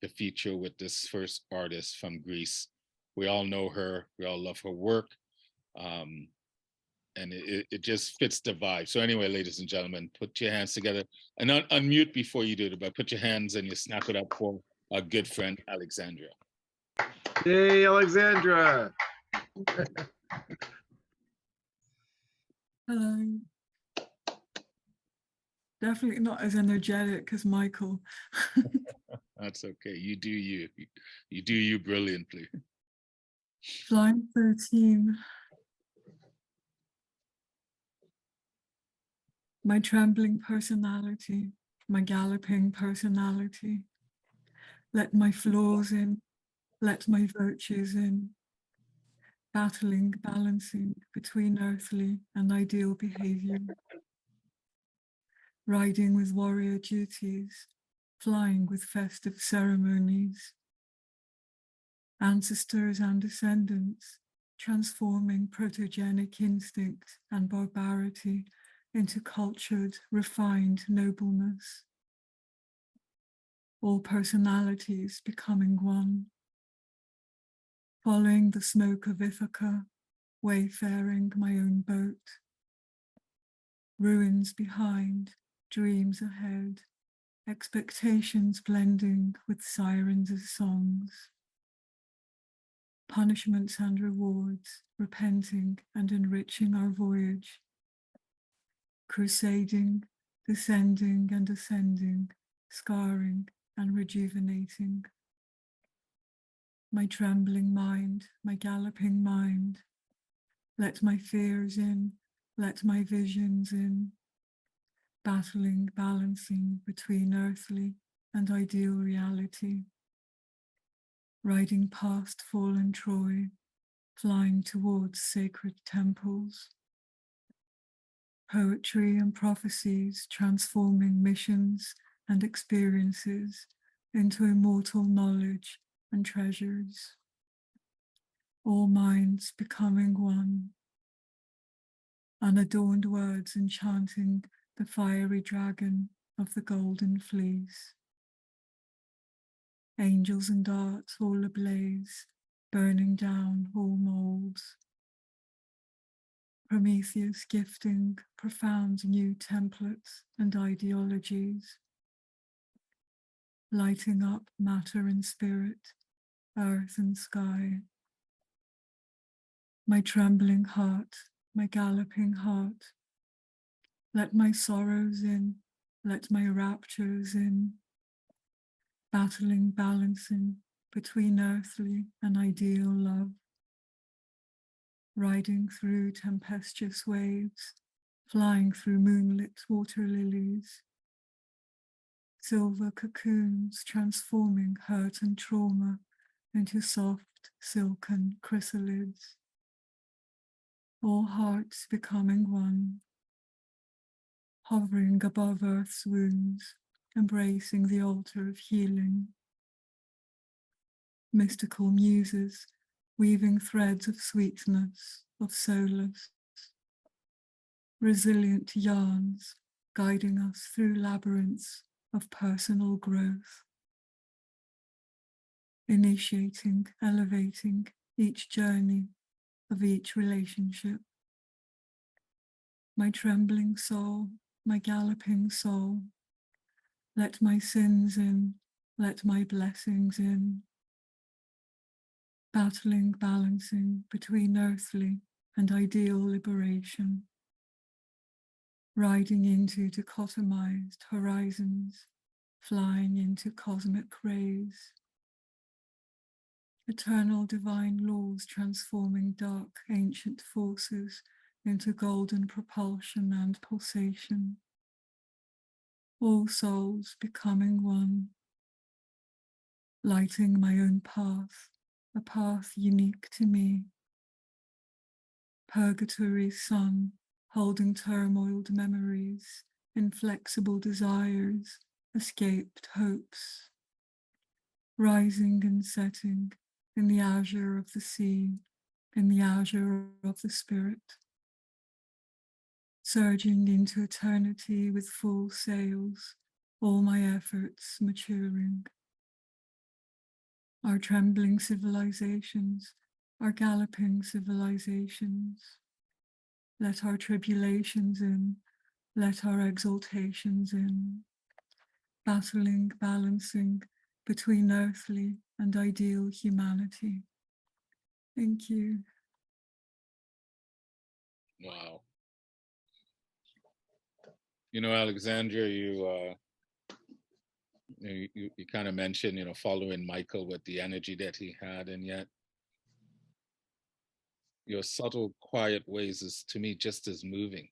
the feature with this first artist from Greece. We all know her, we all love her work, and it just fits the vibe. So anyway, ladies and gentlemen, put your hands together and unmute before you do it, but put your hands and you snap it up for our good friend, Alexandra. Hey, Alexandra. Hello. Definitely not as energetic as Michael. That's okay. You do you. You do you brilliantly. Line 13. My trembling personality, my galloping personality. Let my flaws in, let my virtues in. Battling, balancing between earthly and ideal behavior. Riding with warrior duties, flying with festive ceremonies. Ancestors and descendants, transforming protogenic instinct and barbarity into cultured, refined nobleness. All personalities becoming one. Following the smoke of Ithaca, wayfaring my own boat. Ruins behind, dreams ahead, expectations blending with sirens of songs. punishments and rewards, repenting and enriching our voyage, crusading, descending and ascending, scarring and rejuvenating. My trembling mind, my galloping mind, let my fears in, let my visions in, battling, balancing between earthly and ideal reality, riding past fallen Troy, flying towards sacred temples, poetry and prophecies transforming missions and experiences into immortal knowledge and treasures, all minds becoming one, unadorned words enchanting the fiery dragon of the golden fleece, angels and darts all ablaze, burning down all molds, Prometheus gifting profound new templates and ideologies, lighting up matter and spirit, earth and sky. My trembling heart, my galloping heart, let my sorrows in, let my raptures in, battling, balancing between earthly and ideal love, riding through tempestuous waves, flying through moonlit water lilies, silver cocoons transforming hurt and trauma into soft silken chrysalids, all hearts becoming one, hovering above earth's wounds, embracing the altar of healing. Mystical muses weaving threads of sweetness, of solace, resilient yarns guiding us through labyrinths of personal growth, initiating, elevating each journey of each relationship. My trembling soul, my galloping soul, let my sins in, let my blessings in, battling, balancing between earthly and ideal liberation, riding into dichotomized horizons, flying into cosmic rays, eternal divine laws transforming dark ancient forces into golden propulsion and pulsation, all souls becoming one, lighting my own path, a path unique to me, purgatory's sun holding turmoiled memories, inflexible desires, escaped hopes, rising and setting in the azure of the sea, in the azure of the spirit, surging into eternity with full sails, all my efforts maturing. Our trembling civilizations, our galloping civilizations, let our tribulations in, let our exaltations in, battling, balancing between earthly and ideal humanity. Thank you. Wow. You know, Alexandra, you kind of mentioned, following Michael with the energy that he had, and yet your subtle, quiet ways is, to me, just as moving,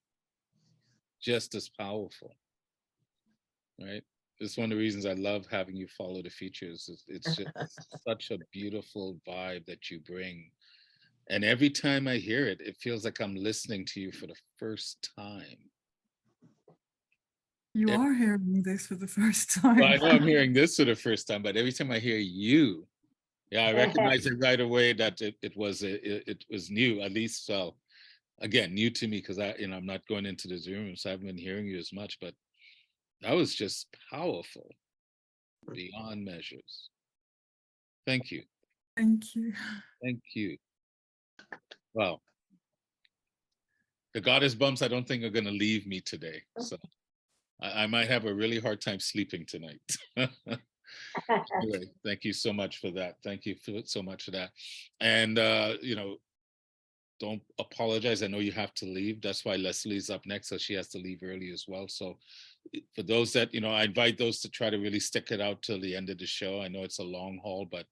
just as powerful, right? It's one of the reasons I love having you follow the features. It's just such a beautiful vibe that you bring. And every time I hear it, it feels like I'm listening to you for the first time. You are hearing this for the first time. Well, I know I'm hearing this for the first time, but every time I hear you, I recognize it right away that it was new, at least. So again, new to me, because I'm not going into the Zoom room, so I haven't been hearing you as much, but that was just powerful beyond measures. Thank you. Thank you. Thank you. Well, the goddess bumps, I don't think are going to leave me today. So I might have a really hard time sleeping tonight. Anyway, thank you so much for that. Thank you so much for that. And, don't apologize. I know you have to leave. That's why Lesley's up next, so she has to leave early as well. So for those that, I invite those to try to really stick it out till the end of the show. I know it's a long haul, but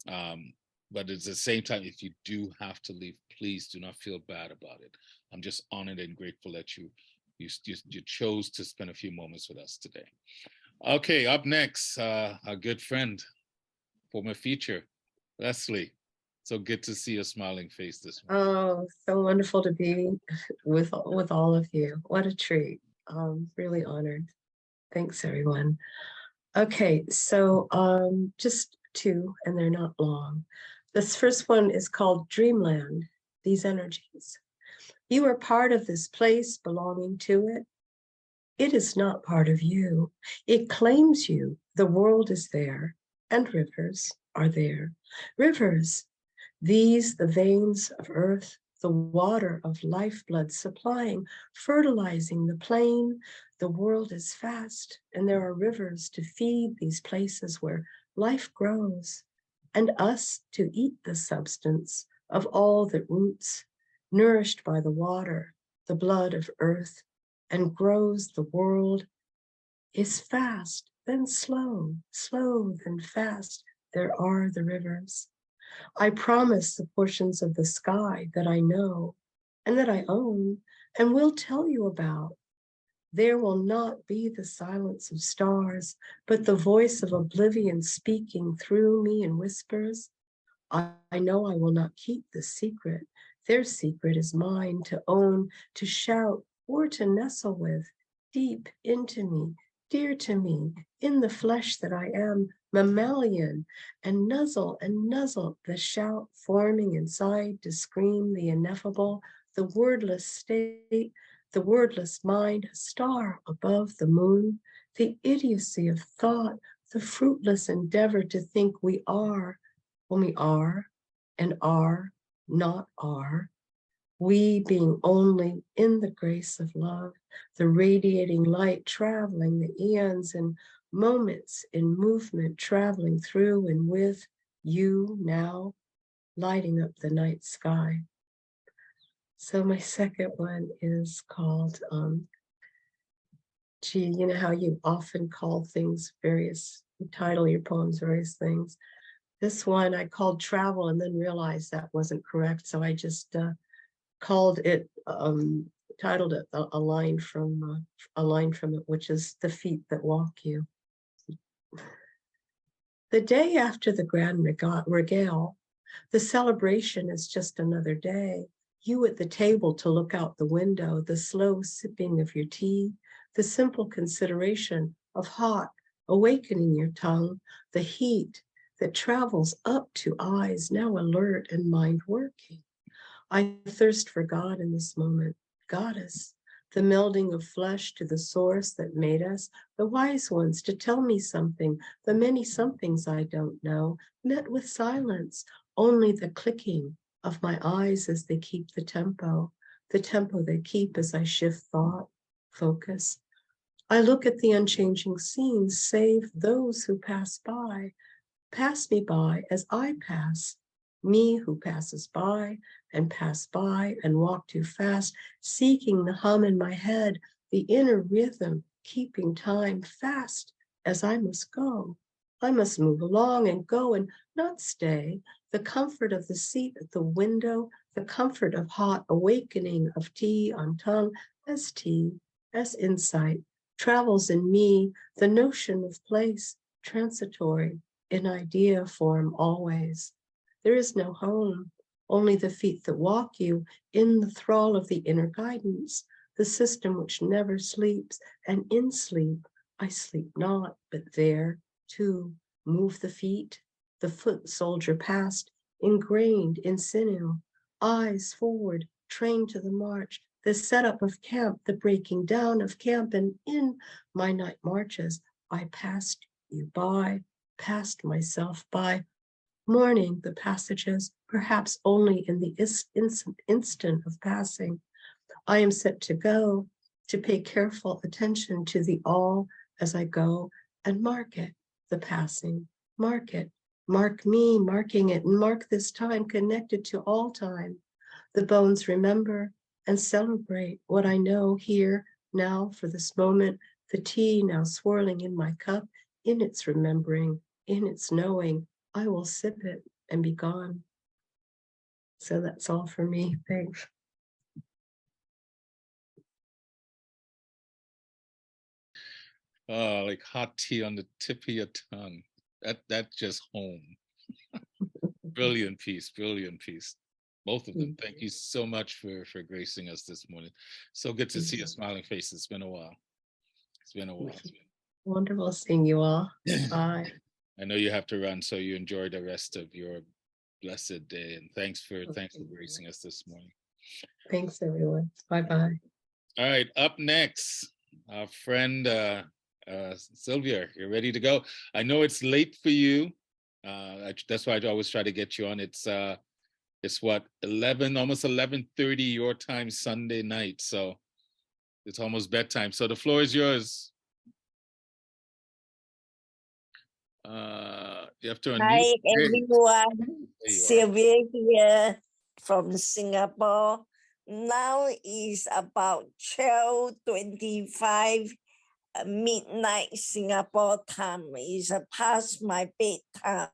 at the same time, if you do have to leave, please do not feel bad about it. I'm just honored and grateful that you chose to spend a few moments with us today. Okay, up next, our good friend, former feature, Lesley. So good to see your smiling face this morning. Oh, so wonderful to be with all of you. What a treat. Really honored. Thanks, everyone. Okay, so just two, and they're not long. This first one is called Dreamland, These Energies. You are part of this place, belonging to it. It is not part of you. It claims you. The world is there, and rivers are there. Rivers, these the veins of earth, the water of lifeblood supplying, fertilizing the plain. The world is fast, and there are rivers to feed these places where life grows, and us to eat the substance of all that roots, nourished by the water, the blood of earth, and grows. The world is fast, then slow, slow, then fast. There are the rivers. I promise the portions of the sky that I know and that I own and will tell you about. There will not be the silence of stars, but the voice of oblivion speaking through me in whispers. I know I will not keep the secret. Their secret is mine to own, to shout, or to nestle with, deep into me, dear to me, in the flesh that I am, mammalian, and nuzzle, the shout forming inside to scream the ineffable, the wordless state, the wordless mind, a star above the moon, the idiocy of thought, the fruitless endeavor to think we are when we are and are not are. We being only in the grace of love, the radiating light traveling the eons and moments in movement, traveling through and with you now, lighting up the night sky. So my second one is called, you know how you often call things you title your poems various things. This one I called Travel and then realized that wasn't correct. So I just called it, titled it a line from it, which is The Feet That Walk You. The day after the grand regale, the celebration is just another day. You at the table to look out the window, the slow sipping of your tea, the simple consideration of hot awakening your tongue, the heat that travels up to eyes now alert and mind working. I thirst for God in this moment, Goddess, the melding of flesh to the source that made us, the wise ones to tell me something, the many somethings I don't know, met with silence, only the clicking of my eyes as they keep the tempo they keep as I shift thought, focus. I look at the unchanging scenes, save those who pass me by as I pass, me who passes by and walk too fast, seeking the hum in my head, the inner rhythm, keeping time fast as I must go. I must move along and go and not stay. The comfort of the seat at the window, the comfort of hot awakening of tea on tongue as insight, travels in me, the notion of place, transitory, in idea form always. There is no home, only the feet that walk you in the thrall of the inner guidance, the system which never sleeps, and in sleep, I sleep not, but there, too, move the feet, the foot soldier past, ingrained in sinew, eyes forward, trained to the march, the setup of camp, the breaking down of camp, and in my night marches, I passed you by, passed myself by, mourning the passages, perhaps only in the instant of passing. I am set to go, to pay careful attention to the all as I go and mark it the passing. Mark it, mark me, marking it, and mark this time connected to all time. The bones remember and celebrate what I know here now for this moment, the tea now swirling in my cup, in its remembering, in its knowing, I will sip it and be gone. So that's all for me. Thanks. Oh, like hot tea on the tip of your tongue. That's just home. Brilliant piece, brilliant piece. Both of them. Thank you so much for gracing us this morning. So good to see a smiling face. It's been a while. It's been a while. Wonderful seeing you all. Bye. I know you have to run, so you enjoy the rest of your blessed day. And thanks for gracing us this morning. Thanks, everyone. Bye-bye. All right, up next, our friend Sylvia, you're ready to go. I know it's late for you. That's why I always try to get you on. It's what, almost 11:30 your time Sunday night. So it's almost bedtime. So the floor is yours. You have to unmute. Hi, everyone. Sylvia here from Singapore. Now is about 12:25 midnight Singapore time. It's past my bedtime.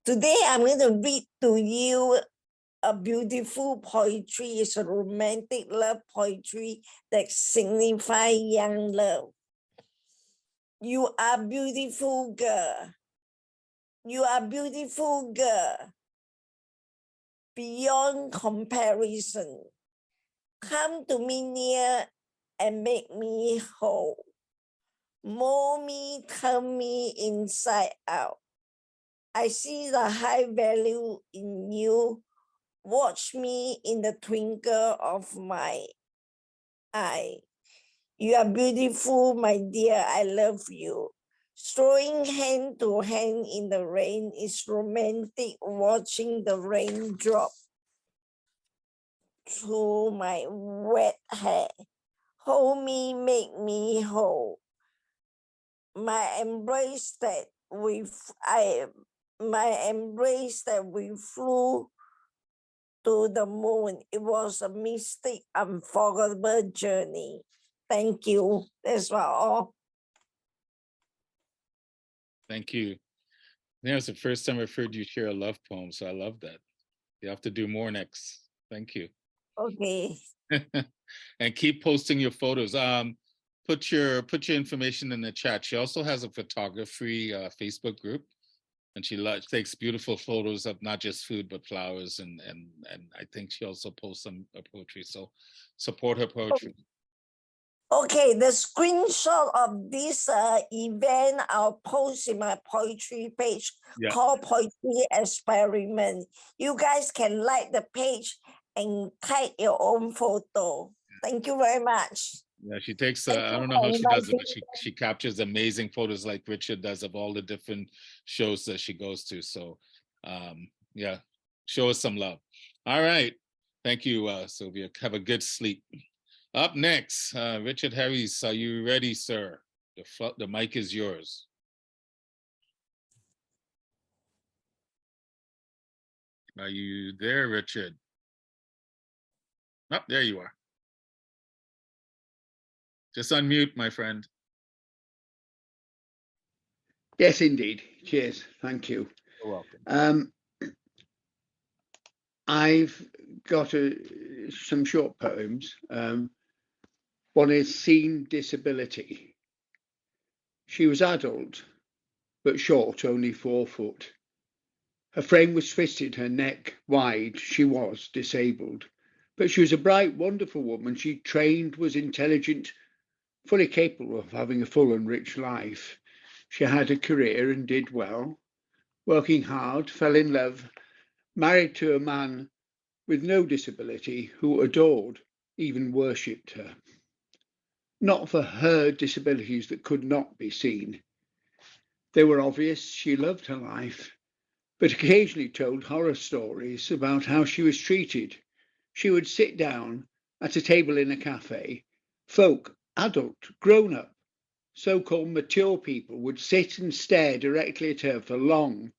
Today, I'm going to read to you a beautiful poetry. It's a romantic love poetry that signifies young love. You are beautiful, girl. You are beautiful, girl. Beyond comparison. Come to me near and make me whole. Mold me, turn me inside out. I see the high value in you. Watch me in the twinkle of my eye. You are beautiful, my dear. I love you. Strolling hand to hand in the rain is romantic. Watching the rain drop through my wet hair. Hold me, make me whole. My embrace that we flew to the moon. It was a mystic, unforgettable journey. Thank you. That's all. Thank you. Yeah, it's the first time I've heard you share a love poem, so I love that. You have to do more next. Thank you. Okay. And keep posting your photos. Put your information in the chat. She also has a photography Facebook group, and she takes beautiful photos of not just food but flowers, and I think she also posts some poetry. So support her poetry. Okay, the screenshot of this event I'll post in my poetry page called Poetry Experiment. You guys can like the page and tag your own photo. Thank you very much. Yeah, she takes, I don't know how she does it, but she captures amazing photos like Richard does of all the different shows that she goes to. So yeah, show us some love. All right. Thank you, Sylvia. Have a good sleep. Up next, Richard Harries, are you ready, sir? The mic is yours. Are you there, Richard? Oh, there you are. Just unmute, my friend. Yes, indeed. Cheers. Thank you. You're welcome. I've got some short poems. One is Seen Disability. She was adult, but short, only 4 foot. Her frame was twisted, her neck wide. She was disabled, but she was a bright, wonderful woman. She trained, was intelligent, fully capable of having a full and rich life. She had a career and did well, working hard, fell in love, married to a man with no disability who adored, even worshipped her. Not for her disabilities that could not be seen. They were obvious. She loved her life, but occasionally told horror stories about how she was treated. She would sit down at a table in a cafe. Folk, adult, grown up, so-called mature people would sit and stare directly at her for long,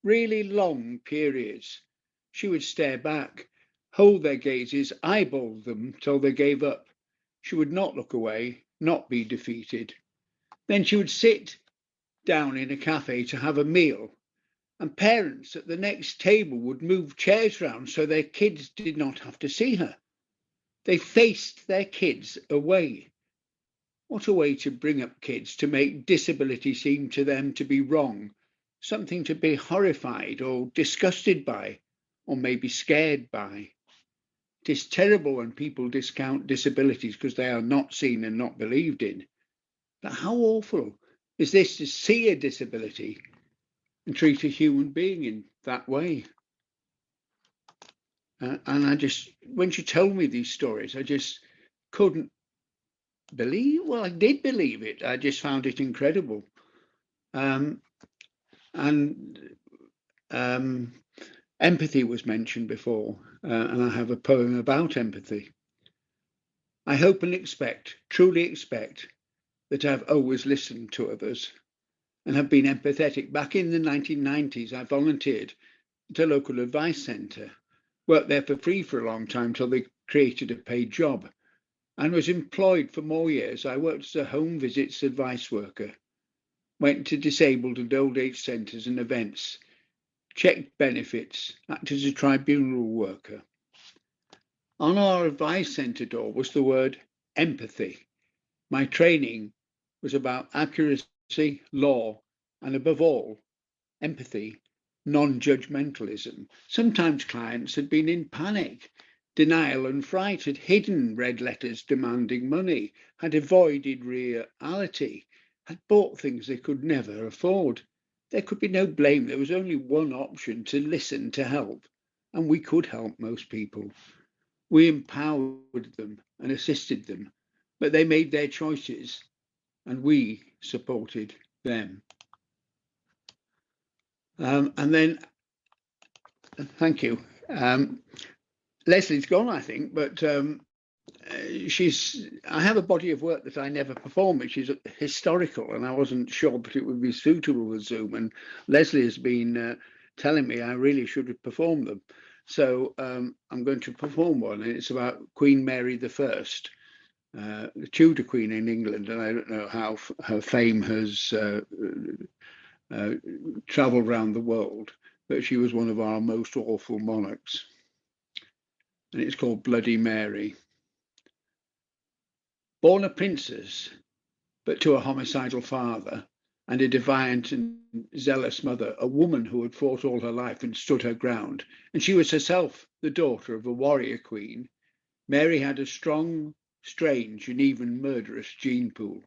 really long periods. She would stare back, hold their gazes, eyeball them till they gave up. She would not look away, not be defeated. Then she would sit down in a cafe to have a meal, and parents at the next table would move chairs round so their kids did not have to see her. They faced their kids away. What a way to bring up kids, to make disability seem to them to be wrong, something to be horrified or disgusted by, or maybe scared by. It is terrible when people discount disabilities because they are not seen and not believed in. But how awful is this to see a disability and treat a human being in that way? And I just, when she told me these stories, I just couldn't believe, well, I did believe it. I just found it incredible. Empathy was mentioned before, and I have a poem about empathy. I hope and expect, truly expect, that I've always listened to others and have been empathetic. Back in the 1990s, I volunteered at a local advice centre, worked there for free for a long time till they created a paid job, and was employed for more years. I worked as a home visits advice worker, went to disabled and old age centres and events, checked benefits, acted as a tribunal worker. On our advice centre door was the word empathy. My training was about accuracy, law, and above all, empathy, non-judgmentalism. Sometimes clients had been in panic, denial and fright, had hidden red letters demanding money, had avoided reality, had bought things they could never afford. There could be no blame. There was only one option: to listen, to help. And we could help most people. We empowered them and assisted them, but they made their choices and we supported them. And then, thank you. Lesley's gone, I think, but I have a body of work that I never perform, which is historical, and I wasn't sure that it would be suitable with Zoom. And Lesley has been telling me I really should have performed them. So I'm going to perform one, and it's about Queen Mary I, the Tudor Queen in England, and I don't know how her fame has travelled around the world, but she was one of our most awful monarchs. And it's called Bloody Mary. Born a princess, but to a homicidal father and a defiant and zealous mother, a woman who had fought all her life and stood her ground, and she was herself the daughter of a warrior queen, Mary had a strong, strange, and even murderous gene pool.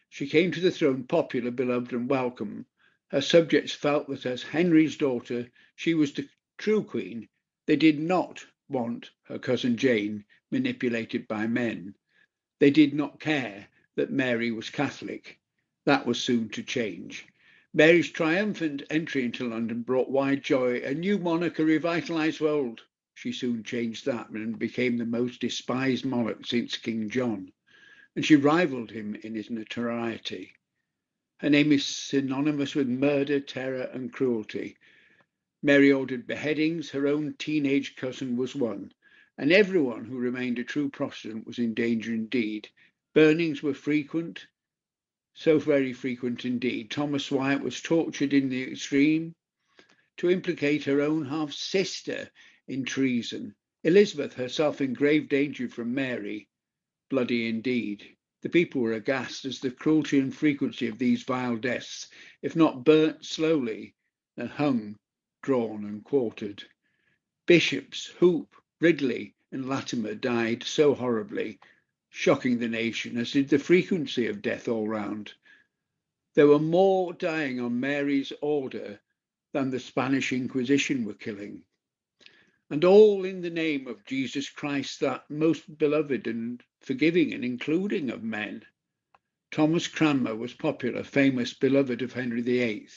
She came to the throne popular, beloved, and welcome. Her subjects felt that as Henry's daughter, she was the true queen. They did not want her cousin Jane manipulated by men. They did not care that Mary was Catholic. That was soon to change. Mary's triumphant entry into London brought wide joy. A new monarch, a revitalised world. She soon changed that and became the most despised monarch since King John, and she rivaled him in his notoriety. Her name is synonymous with murder, terror, and cruelty. Mary ordered beheadings. Her own teenage cousin was one, and everyone who remained a true Protestant was in danger indeed. Burnings were frequent, so very frequent indeed. Thomas Wyatt was tortured in the extreme to implicate her own half-sister in treason. Elizabeth herself in grave danger from Mary. Bloody indeed. The people were aghast as the cruelty and frequency of these vile deaths, if not burnt slowly, then hung, drawn and quartered. Bishops, Hoop, Ridley and Latimer died so horribly, shocking the nation, as did the frequency of death all round. There were more dying on Mary's order than the Spanish Inquisition were killing. And all in the name of Jesus Christ, that most beloved and forgiving and including of men. Thomas Cranmer was popular, famous, beloved of Henry VIII.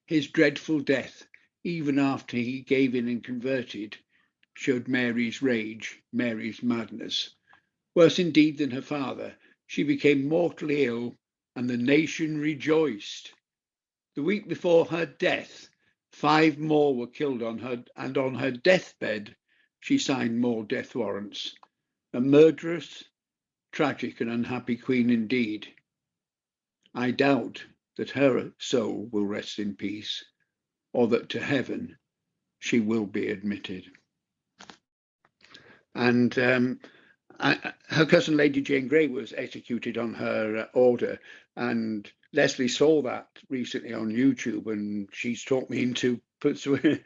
His dreadful death, even after he gave in and converted, showed Mary's rage, Mary's madness. Worse indeed than her father, she became mortally ill and the nation rejoiced. The week before her death, 5 more were killed on her, and on her deathbed, she signed more death warrants. A murderous, tragic, and unhappy queen indeed. I doubt that her soul will rest in peace, or that to heaven she will be admitted. And her cousin Lady Jane Grey was executed on her order, and Lesley saw that recently on YouTube, and she's taught me into performing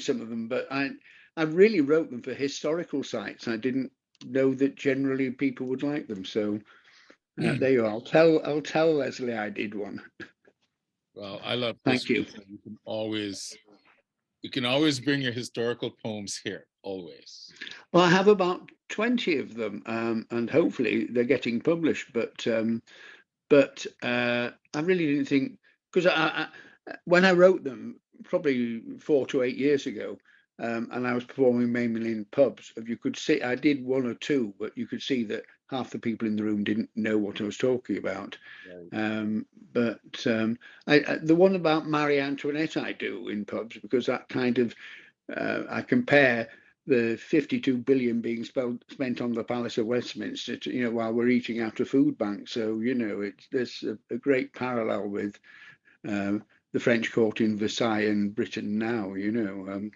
some of them. But I really wrote them for historical sites. I didn't know that generally people would like them, so there you are. I'll tell Lesley I did one. Well, I love. Thank you. You can always bring your historical poems here. Always. Well, I have about 20 of them, and hopefully they're getting published. But I really didn't think, because when I wrote them, probably 4 to 8 years ago, and I was performing mainly in pubs, you could see I did 1 or 2, but you could see that half the people in the room didn't know what I was talking about. Right. The one about Marie Antoinette I do in pubs, because that kind of I compare the 52 billion being spent on the Palace of Westminster, while we're eating out of food banks. So there's a great parallel with the French court in Versailles and Britain now.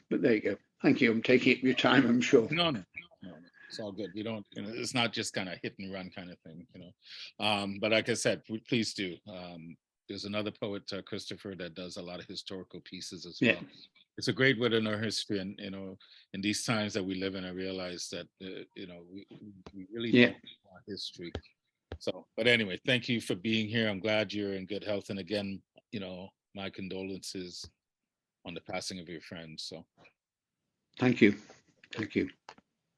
But there you go. Thank you. I'm taking up your time, I'm sure. No, it's all good. We don't. It's not just kind of hit and run kind of thing. But like I said, please do. There's another poet, Christopher, that does a lot of historical pieces as well. Yeah. It's a great way to know history, and in these times that we live in, I realize that we really don't want history. So, but anyway, thank you for being here. I'm glad you're in good health, and again, my condolences on the passing of your friend. So, thank you.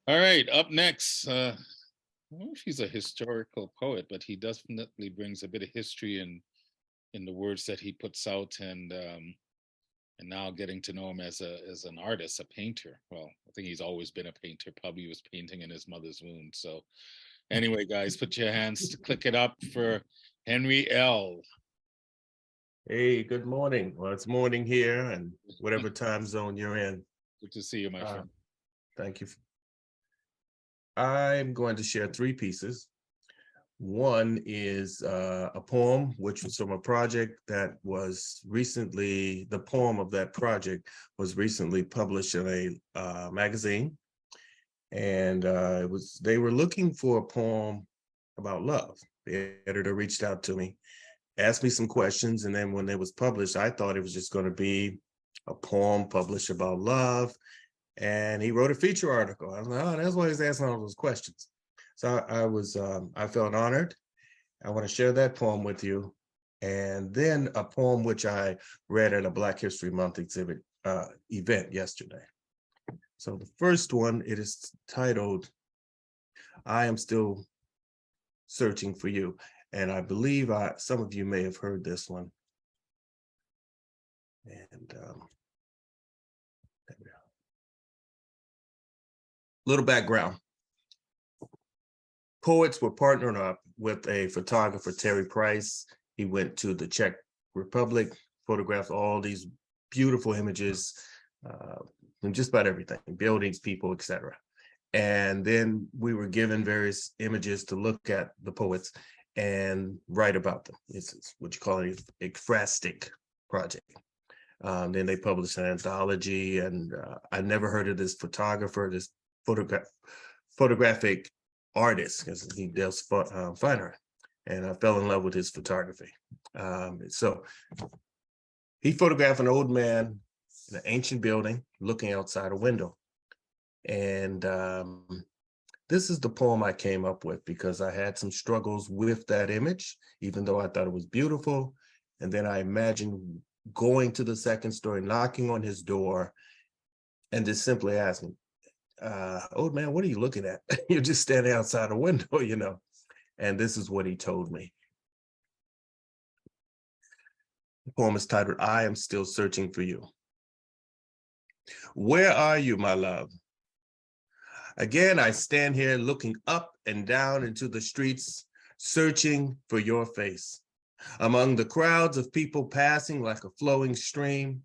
All right, up next, I don't know if he's a historical poet, but he definitely brings a bit of history in the words that he puts out, and now getting to know him as an artist, a painter. Well, I think he's always been a painter. Probably was painting in his mother's womb. So anyway, guys, put your hands to click it up for Henry L. Hey, good morning. Well, it's morning here, and whatever time zone you're in. Good to see you, my friend. Thank you. I'm going to share 3 pieces. One is a poem, which was from a project that was recently, the poem of that project was recently published in a magazine. And they were looking for a poem about love. The editor reached out to me, asked me some questions, and then when it was published, I thought it was just going to be a poem published about love. And he wrote a feature article. I was like, oh, that's why he's asking all those questions. So I felt honored. I want to share that poem with you. And then a poem which I read at a Black History Month event yesterday. So the first one, it is titled, I Am Still Searching for You. And I believe some of you may have heard this one. And little background. Poets were partnering up with a photographer, Terry Price. He went to the Czech Republic, photographed all these beautiful images from just about everything, buildings, people, etc. And then we were given various images to look at the poets and write about them. It's what you call an ekphrastic project. Then they published an anthology, and I never heard of this photographer, this photographic artist, because he does fine art, and I fell in love with his photography. So he photographed an old man in an ancient building looking outside a window. And this is the poem I came up with because I had some struggles with that image, even though I thought it was beautiful. And then I imagined going to the second story, knocking on his door, and just simply asking, old man, what are you looking at? You're just standing outside a window, And this is what he told me. The poem is titled, I Am Still Searching for You. Where are you, my love? Again, I stand here looking up and down into the streets, searching for your face. Among the crowds of people passing like a flowing stream,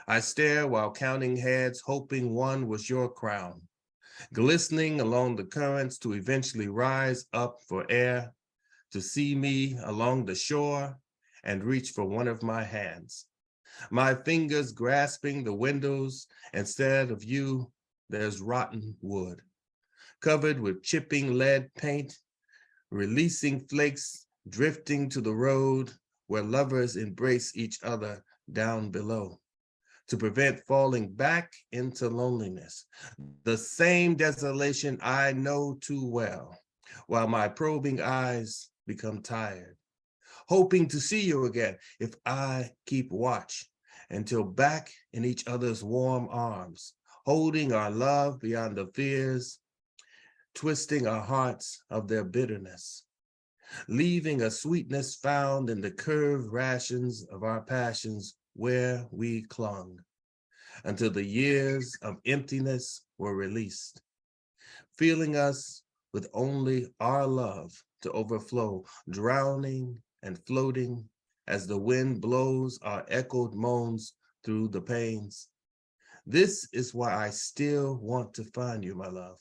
I stare while counting heads, hoping one was your crown, glistening along the currents to eventually rise up for air, to see me along the shore and reach for one of my hands. My fingers grasping the windows, instead of you, there's rotten wood, covered with chipping lead paint, releasing flakes, drifting to the road where lovers embrace each other down below, to prevent falling back into loneliness, the same desolation I know too well, while my probing eyes become tired, hoping to see you again if I keep watch, until back in each other's warm arms, holding our love beyond the fears, twisting our hearts of their bitterness, leaving a sweetness found in the curved rations of our passions where we clung, until the years of emptiness were released, filling us with only our love to overflow, drowning and floating as the wind blows our echoed moans through the pains. This is why I still want to find you, my love,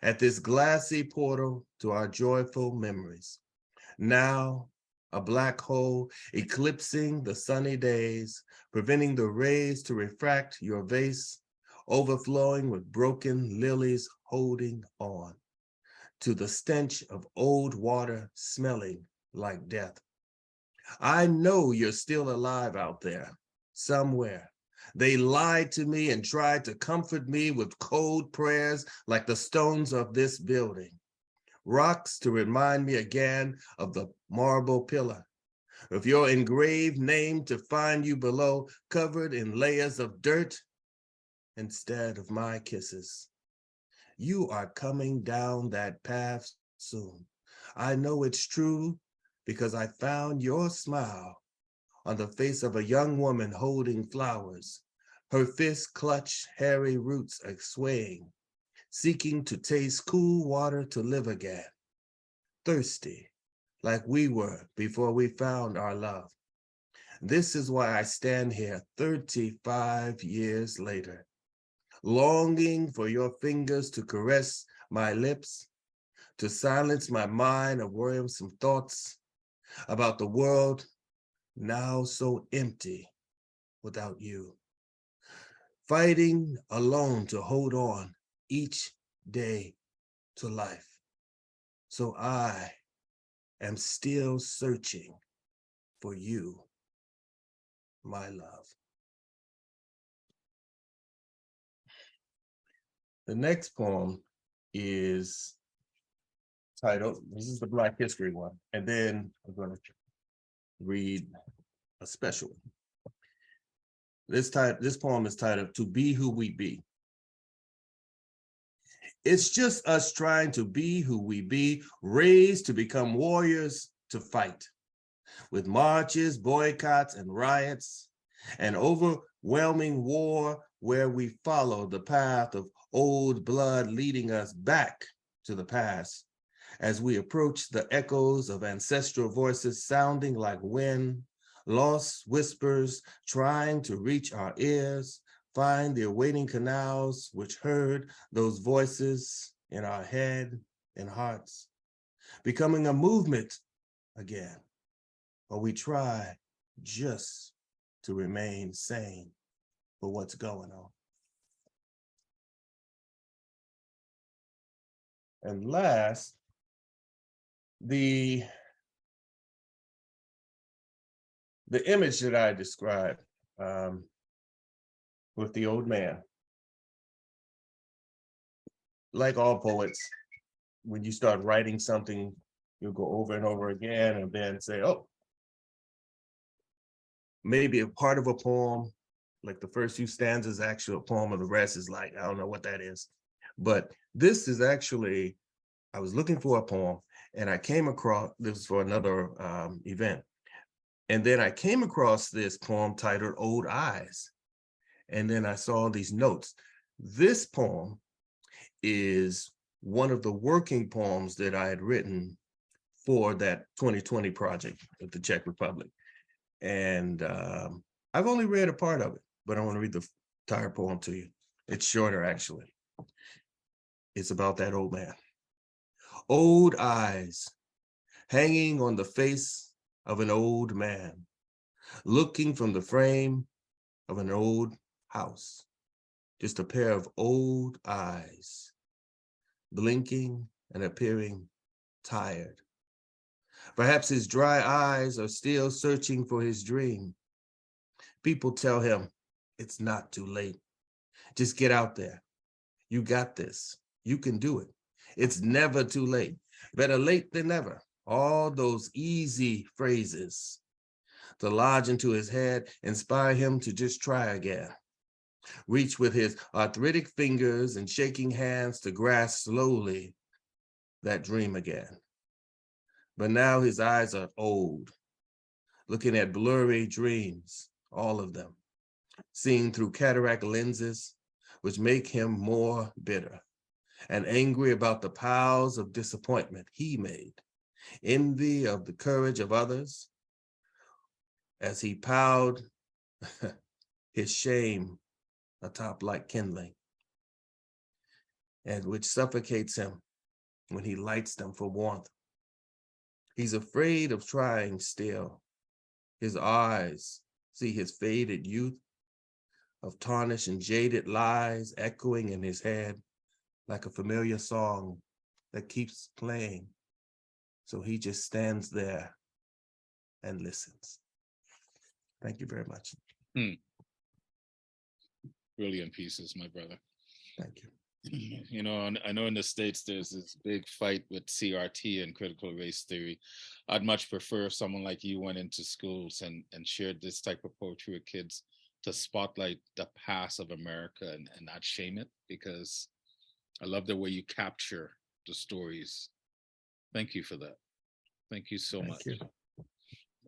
at this glassy portal to our joyful memories. Now, a black hole eclipsing the sunny days, preventing the rays to refract your vase, overflowing with broken lilies holding on, to the stench of old water smelling like death. I know you're still alive out there, somewhere. They lied to me and tried to comfort me with cold prayers like the stones of this building. Rocks to remind me again of the marble pillar, of your engraved name to find you below, covered in layers of dirt instead of my kisses. You are coming down that path soon. I know it's true because I found your smile on the face of a young woman holding flowers, her fists clutch hairy roots swaying, seeking to taste cool water to live again, thirsty like we were before we found our love. This is why I stand here 35 years later, longing for your fingers to caress my lips, to silence my mind of worrisome thoughts about the world now so empty without you. Fighting alone to hold on each day to life. So I am still searching for you, my love. The next poem is titled, this is the Black History one, and then I'm going to read a special one. This poem is titled To Be Who We Be. It's just us trying to be who we be, raised to become warriors to fight. With marches, boycotts, and riots, an overwhelming war where we follow the path of old blood leading us back to the past as we approach the echoes of ancestral voices sounding like wind, lost whispers trying to reach our ears, find the awaiting canals which heard those voices in our head and hearts, becoming a movement again, or we try just to remain sane for what's going on. And last, the image that I described with the old man. Like all poets, when you start writing something, you'll go over and over again and then say, oh, maybe a part of a poem, like the first few stanzas, actual poem, and the rest is like, I don't know what that is. But this is actually, I was looking for a poem and I came across, this was for another event. And then I came across this poem titled Old Eyes. And then I saw these notes. This poem is one of the working poems that I had written for that 2020 project with the Czech Republic. And I've only read a part of it, but I want to read the entire poem to you. It's shorter, actually. It's about that old man. Old eyes hanging on the face of an old man, looking from the frame of an old house. Just a pair of old eyes, blinking and appearing tired. Perhaps his dry eyes are still searching for his dream. People tell him it's not too late. Just get out there. You got this. You can do it. It's never too late. Better late than never. All those easy phrases to lodge into his head, inspire him to just try again. Reach with his arthritic fingers and shaking hands to grasp slowly that dream again. But now his eyes are old, looking at blurry dreams, all of them, seen through cataract lenses, which make him more bitter and angry about the piles of disappointment he made, envy of the courage of others, as he piled his shame atop like kindling, and which suffocates him when he lights them for warmth. He's afraid of trying still. His eyes see his faded youth of tarnished and jaded lies echoing in his head like a familiar song that keeps playing. So he just stands there and listens. Thank you very much. Brilliant pieces, my brother. Thank you. You know, I know in the States there's this big fight with CRT and critical race theory. I'd much prefer if someone like you went into schools and shared this type of poetry with kids to spotlight the past of America and not shame it, because I love the way you capture the stories. Thank you for that. Thank you so much. You.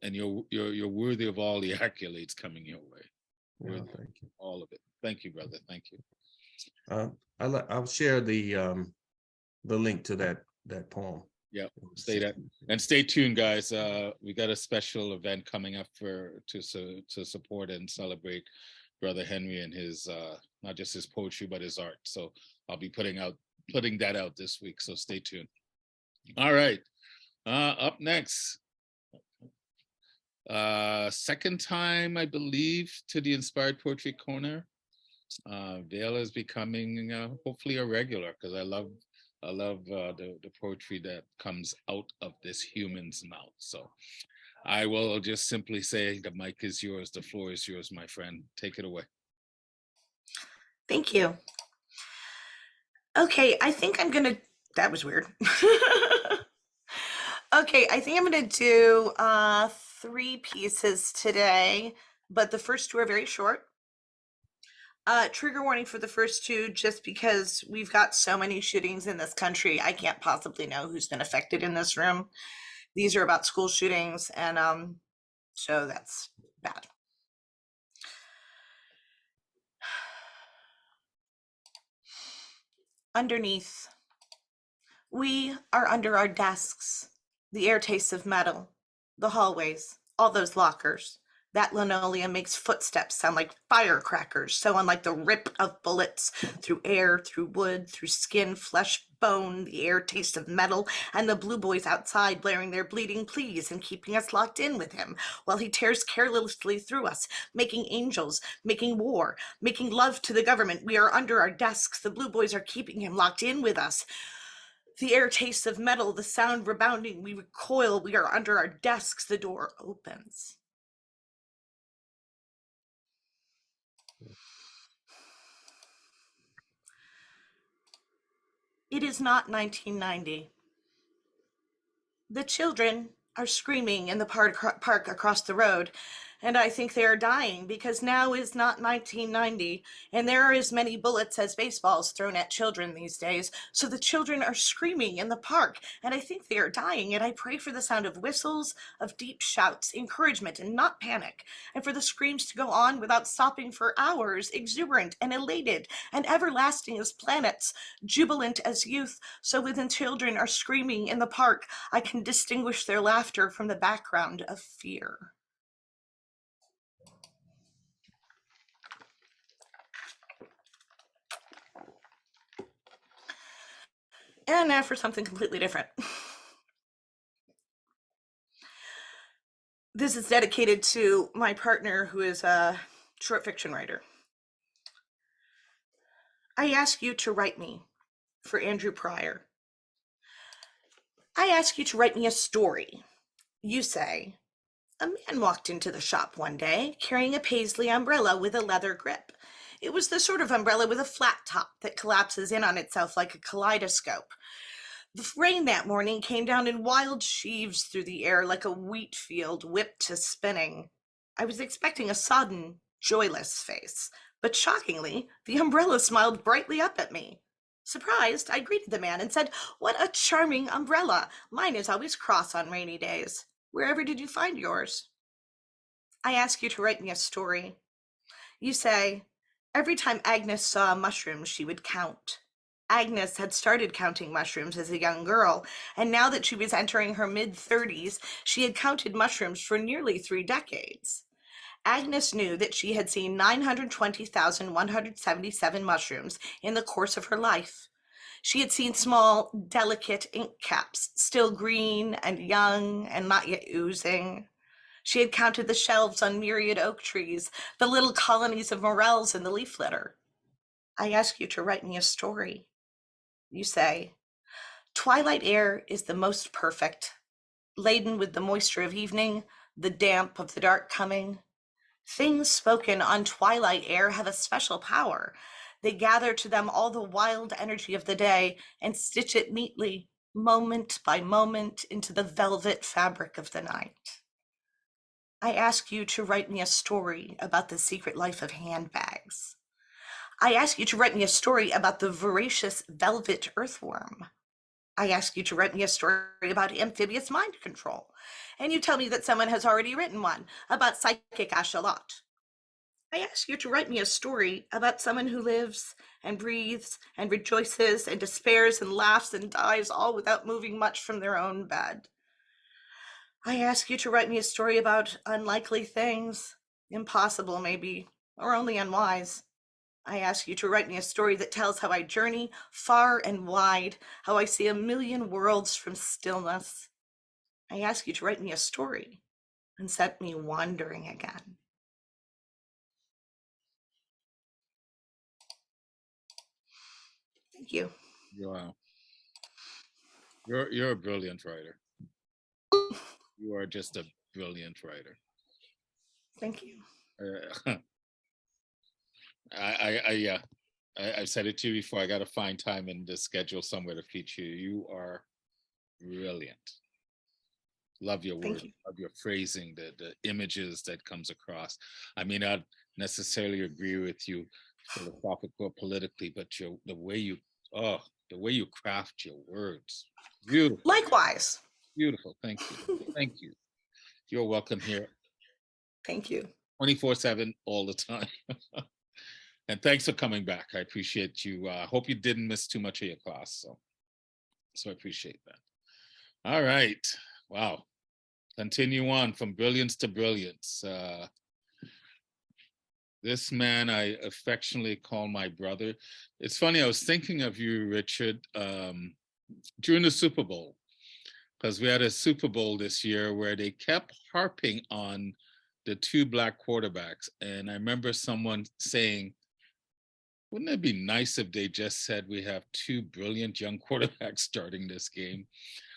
And you're worthy of all the accolades coming your way. Well, thank you. All of it. Thank you, brother. Thank you. I'll share the link to that poem. Yeah, stay tuned, guys. We got a special event coming up to support and celebrate Brother Henry and his not just his poetry but his art. So I'll be putting that out this week. So stay tuned. All right, up next, second time I believe to the Inspired Poetry Corner. Vayl is becoming hopefully a regular, because I love the poetry that comes out of this human's mouth. So I will just simply say the mic is yours, the floor is yours, my friend. Take it away. Thank you. Okay, I think I'm gonna, that was weird. Okay, I think I'm gonna do 3 pieces today, but the first 2 are very short. Trigger warning for the first 2, just because we've got so many shootings in this country, I can't possibly know who's been affected in this room. These are about school shootings, and so that's bad. Underneath, we are under our desks, the air tastes of metal, the hallways, all those lockers. That linoleum makes footsteps sound like firecrackers, so unlike the rip of bullets through air, through wood, through skin, flesh, bone, the air taste of metal, and the blue boys outside blaring their bleeding pleas and keeping us locked in with him while he tears carelessly through us, making angels, making war, making love to the government. We are under our desks. The blue boys are keeping him locked in with us. The air tastes of metal, the sound rebounding. We recoil. We are under our desks. The door opens. It is not 1990. The children are screaming in the park across the road, And I think they are dying because now is not 1990, and there are as many bullets as baseballs thrown at children these days. So the children are screaming in the park, and I think they are dying. And I pray for the sound of whistles, of deep shouts, encouragement, and not panic, and for the screams to go on without stopping for hours, exuberant and elated and everlasting as planets, jubilant as youth. So when the children are screaming in the park, I can distinguish their laughter from the background of fear. And now for something completely different. This is dedicated to my partner, who is a short fiction writer. I ask you to write me for Andrew Pryor. I ask you to write me a story. You say, a man walked into the shop one day carrying a paisley umbrella with a leather grip. It was the sort of umbrella with a flat top that collapses in on itself like a kaleidoscope. The rain that morning came down in wild sheaves through the air like a wheat field whipped to spinning. I was expecting a sodden, joyless face, but shockingly, the umbrella smiled brightly up at me. Surprised, I greeted the man and said, "What a charming umbrella! Mine is always cross on rainy days. Wherever did you find yours?" I ask you to write me a story. You say, every time Agnes saw a mushroom, she would count. Agnes had started counting mushrooms as a young girl, and now that she was entering her mid-30s, she had counted mushrooms for nearly 3 decades. Agnes knew that she had seen 920,177 mushrooms in the course of her life. She had seen small, delicate ink caps, still green and young and not yet oozing. She had counted the shelves on myriad oak trees, the little colonies of morels in the leaf litter. I ask you to write me a story. You say, twilight air is the most perfect, laden with the moisture of evening, the damp of the dark coming. Things spoken on twilight air have a special power. They gather to them all the wild energy of the day and stitch it neatly, moment by moment, into the velvet fabric of the night. I ask you to write me a story about the secret life of handbags. I ask you to write me a story about the voracious velvet earthworm. I ask you to write me a story about amphibious mind control. And you tell me that someone has already written one about psychic achalot. I ask you to write me a story about someone who lives and breathes and rejoices and despairs and laughs and dies all without moving much from their own bed. I ask you to write me a story about unlikely things, impossible maybe, or only unwise. I ask you to write me a story that tells how I journey far and wide, how I see a million worlds from stillness. I ask you to write me a story and set me wandering again. Thank you. Wow. You're a brilliant writer. You are just a brilliant writer. Thank you. I've said it to you before. I got to find time in the schedule somewhere to feature you. You are brilliant. Love your words, love your phrasing, the images that comes across. I may not necessarily agree with you philosophically or politically, but the way you craft your words, beautiful. Likewise. Beautiful. Thank you. Thank you. You're welcome here. Thank you. 24/7 all the time. And thanks for coming back. I appreciate you. I hope you didn't miss too much of your class. So I appreciate that. All right. Wow. Continue on from brilliance to brilliance. This man I affectionately call my brother. It's funny, I was thinking of you, Richard, during the Super Bowl, because we had a Super Bowl this year where they kept harping on the 2 Black quarterbacks. And I remember someone saying, wouldn't it be nice if they just said we have 2 brilliant young quarterbacks starting this game?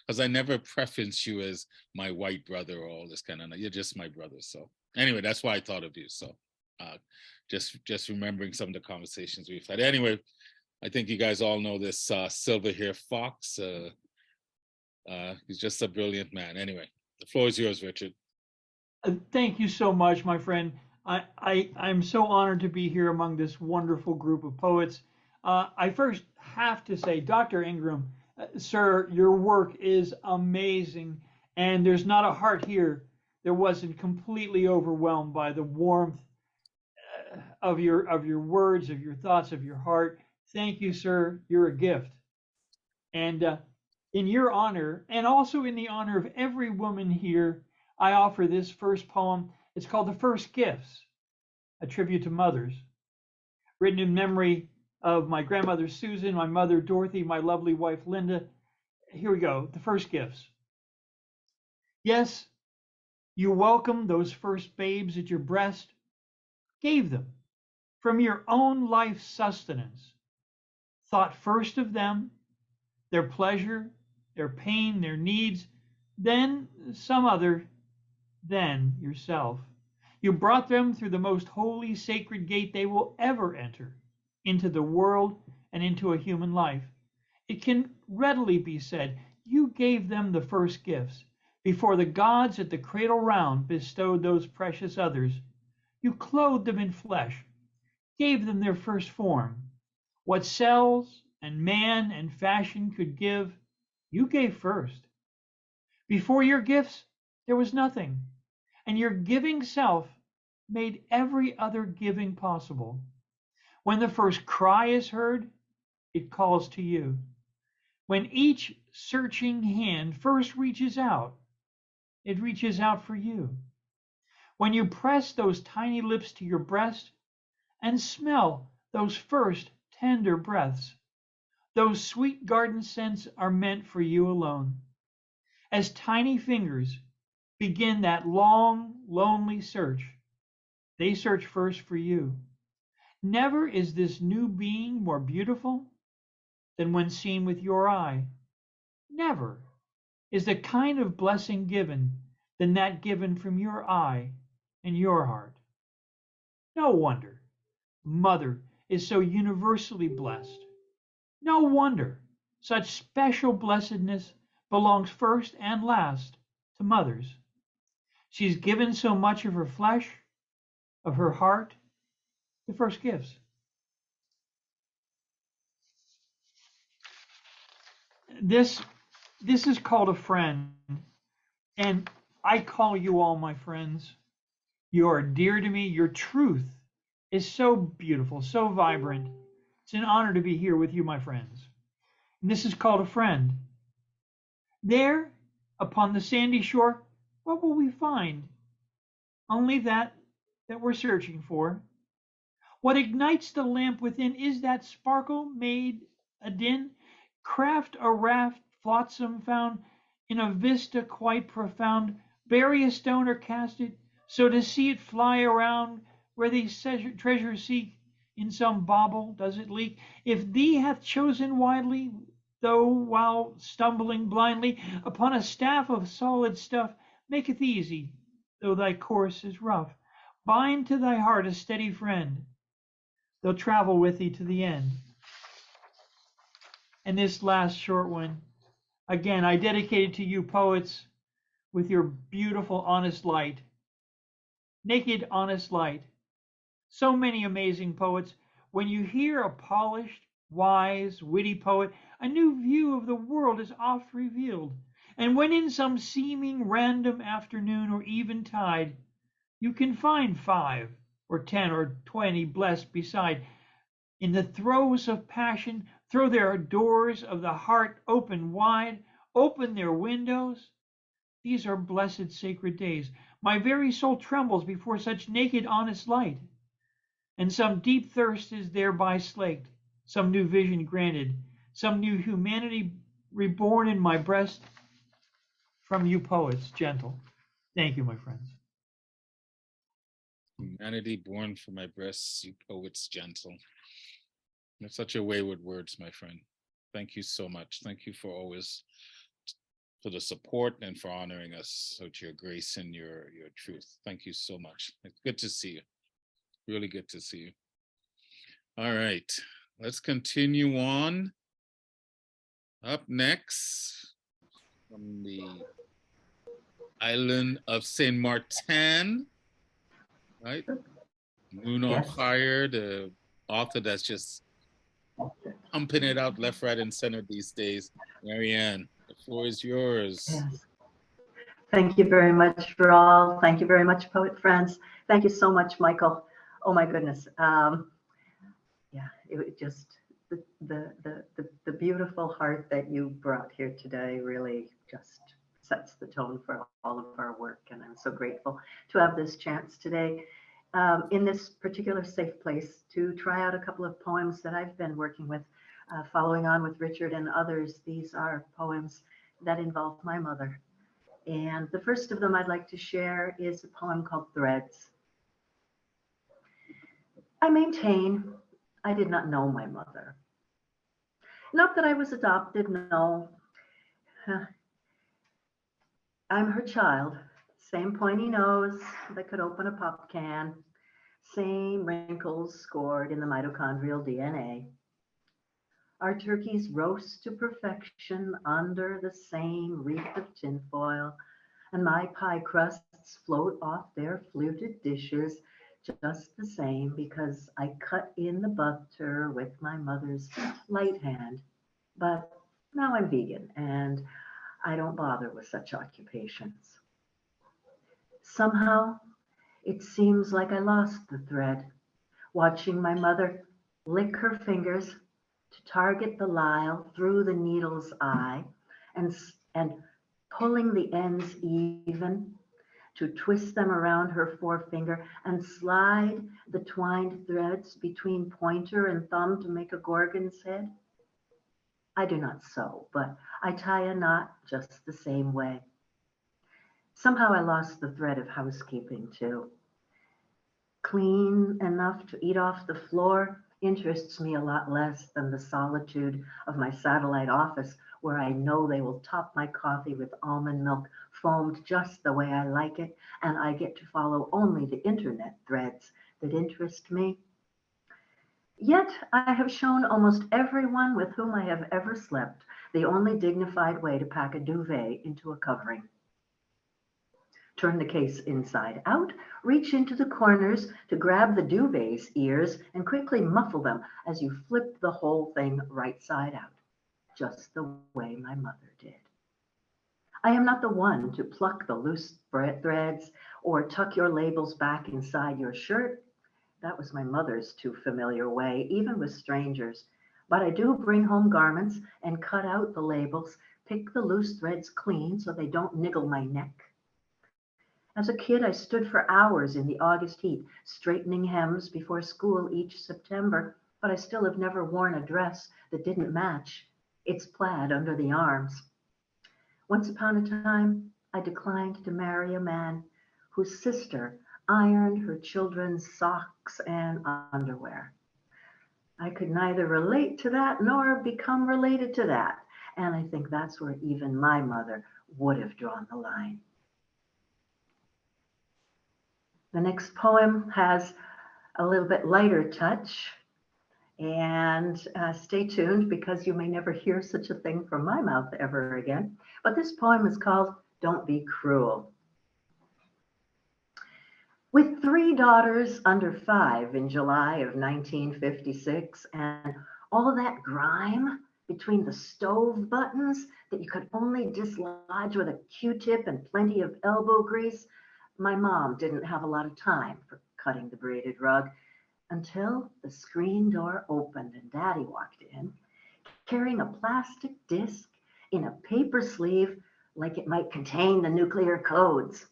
Because I never preference you as my white brother or all this kind of, you're just my brother. So anyway, that's why I thought of you. So just remembering some of the conversations we've had. Anyway, I think you guys all know this silver hair fox. He's just a brilliant man. Anyway, the floor is yours, Richard. Thank you so much, my friend. I'm so honored to be here among this wonderful group of poets. I first have to say, Dr. Ingram, sir, your work is amazing, and there's not a heart here that wasn't completely overwhelmed by the warmth of your words, of your thoughts, of your heart. Thank you, sir. You're a gift. And in your honor, and also in the honor of every woman here, I offer this first poem. It's called The First Gifts, a tribute to mothers, written in memory of my grandmother Susan, my mother Dorothy, my lovely wife Linda. Here we go, The First Gifts. Yes, you welcomed those first babes at your breast, gave them from your own life sustenance, thought first of them, their pleasure, their pain, their needs, then some other, then yourself. You brought them through the most holy, sacred gate they will ever enter, into the world and into a human life. It can readily be said, you gave them the first gifts. Before the gods at the cradle round bestowed those precious others, you clothed them in flesh, gave them their first form. What cells and man and fashion could give, you gave first. Before your gifts, there was nothing, and your giving self made every other giving possible. When the first cry is heard, it calls to you. When each searching hand first reaches out, it reaches out for you. When you press those tiny lips to your breast and smell those first tender breaths, those sweet garden scents are meant for you alone. As tiny fingers begin that long, lonely search, they search first for you. Never is this new being more beautiful than when seen with your eye. Never is the kind of blessing given than that given from your eye and your heart. No wonder Mother is so universally blessed. No wonder such special blessedness belongs first and last to mothers. She's given so much of her flesh, of her heart, the first gifts. This is called a friend, and I call you all my friends. You are dear to me. Your truth is so beautiful, so vibrant. It's an honor to be here with you, my friends. And this is called a friend. There, upon the sandy shore, what will we find? Only that we're searching for. What ignites the lamp within is that sparkle made a din, craft a raft flotsam found in a vista quite profound, bury a stone or cast it, so to see it fly around where they treasure seek, in some bauble does it leak. If thee hath chosen widely, though while stumbling blindly upon a staff of solid stuff, maketh easy, though thy course is rough. Bind to thy heart a steady friend, they'll travel with thee to the end. And this last short one, again, I dedicate it to you poets with your beautiful, honest light. Naked, honest light. So many amazing poets. When you hear a polished, wise, witty poet, a new view of the world is oft revealed. And when in some seeming random afternoon or eventide, you can find 5 or 10 or 20 blessed beside, in the throes of passion, throw their doors of the heart open wide, open their windows. These are blessed sacred days. My very soul trembles before such naked, honest light. And some deep thirst is thereby slaked, some new vision granted, some new humanity reborn in my breast from you poets, gentle. Thank you, my friends. Humanity born from my breasts, you poets gentle. They're such a wayward words, my friend. Thank you so much. Thank you for always, for the support and for honoring us with your grace and your truth. Thank you so much. It's good to see you. Really good to see you. All right, let's continue on. Up next, from the island of Saint Martin, right? Moon on Yes. Fire, the author that's just pumping it out left, right, and center these days. Marianne, the floor is yours. Yes. Thank you very much, Raul. Thank you very much, poet friends. Thank you so much, Michael. Oh my goodness. Yeah, it just the beautiful heart that you brought here today really just sets the tone for all of our work, and I'm so grateful to have this chance today in this particular safe place to try out a couple of poems that I've been working with, following on with Richard and others. These are poems that involve my mother. And the first of them I'd like to share is a poem called Threads. I maintain I did not know my mother. Not that I was adopted, no. I'm her child. Same pointy nose that could open a pop can. Same wrinkles scored in the mitochondrial DNA. Our turkeys roast to perfection under the same wreath of tinfoil, and my pie crusts float off their fluted dishes just the same because I cut in the butter with my mother's light hand. But now I'm vegan and I don't bother with such occupations. Somehow, it seems like I lost the thread, watching my mother lick her fingers to target the lisle through the needle's eye and pulling the ends even to twist them around her forefinger and slide the twined threads between pointer and thumb to make a gorgon's head. I do not sew, but I tie a knot just the same way. Somehow I lost the thread of housekeeping too. Clean enough to eat off the floor interests me a lot less than the solitude of my satellite office, where I know they will top my coffee with almond milk foamed just the way I like it, and I get to follow only the internet threads that interest me. Yet I have shown almost everyone with whom I have ever slept the only dignified way to pack a duvet into a covering. Turn the case inside out, reach into the corners to grab the duvet's ears and quickly muffle them as you flip the whole thing right side out, just the way my mother did. I am not the one to pluck the loose threads or tuck your labels back inside your shirt. That was my mother's too familiar way, even with strangers. But I do bring home garments and cut out the labels, pick the loose threads clean so they don't niggle my neck. As a kid, I stood for hours in the August heat, straightening hems before school each September, but I still have never worn a dress that didn't match. It's plaid under the arms. Once upon a time, I declined to marry a man whose sister ironed her children's socks and underwear. I could neither relate to that nor become related to that, and I think that's where even my mother would have drawn the line. The next poem has a little bit lighter touch, and stay tuned because you may never hear such a thing from my mouth ever again. But this poem is called Don't Be Cruel. With 3 daughters under 5 in July of 1956 and all that grime between the stove buttons that you could only dislodge with a Q-tip and plenty of elbow grease, my mom didn't have a lot of time for cutting the braided rug until the screen door opened and Daddy walked in, carrying a plastic disc in a paper sleeve like it might contain the nuclear codes.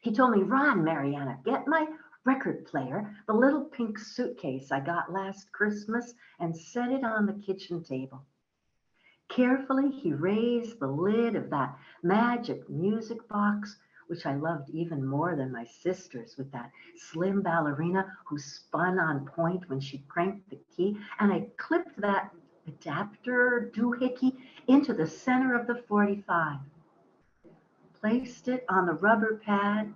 He told me, "Run, Mariana, get my record player, the little pink suitcase I got last Christmas, and set it on the kitchen table." Carefully, he raised the lid of that magic music box, which I loved even more than my sister's, with that slim ballerina who spun on point when she cranked the key. And I clipped that adapter doohickey into the center of the 45. Placed it on the rubber pad.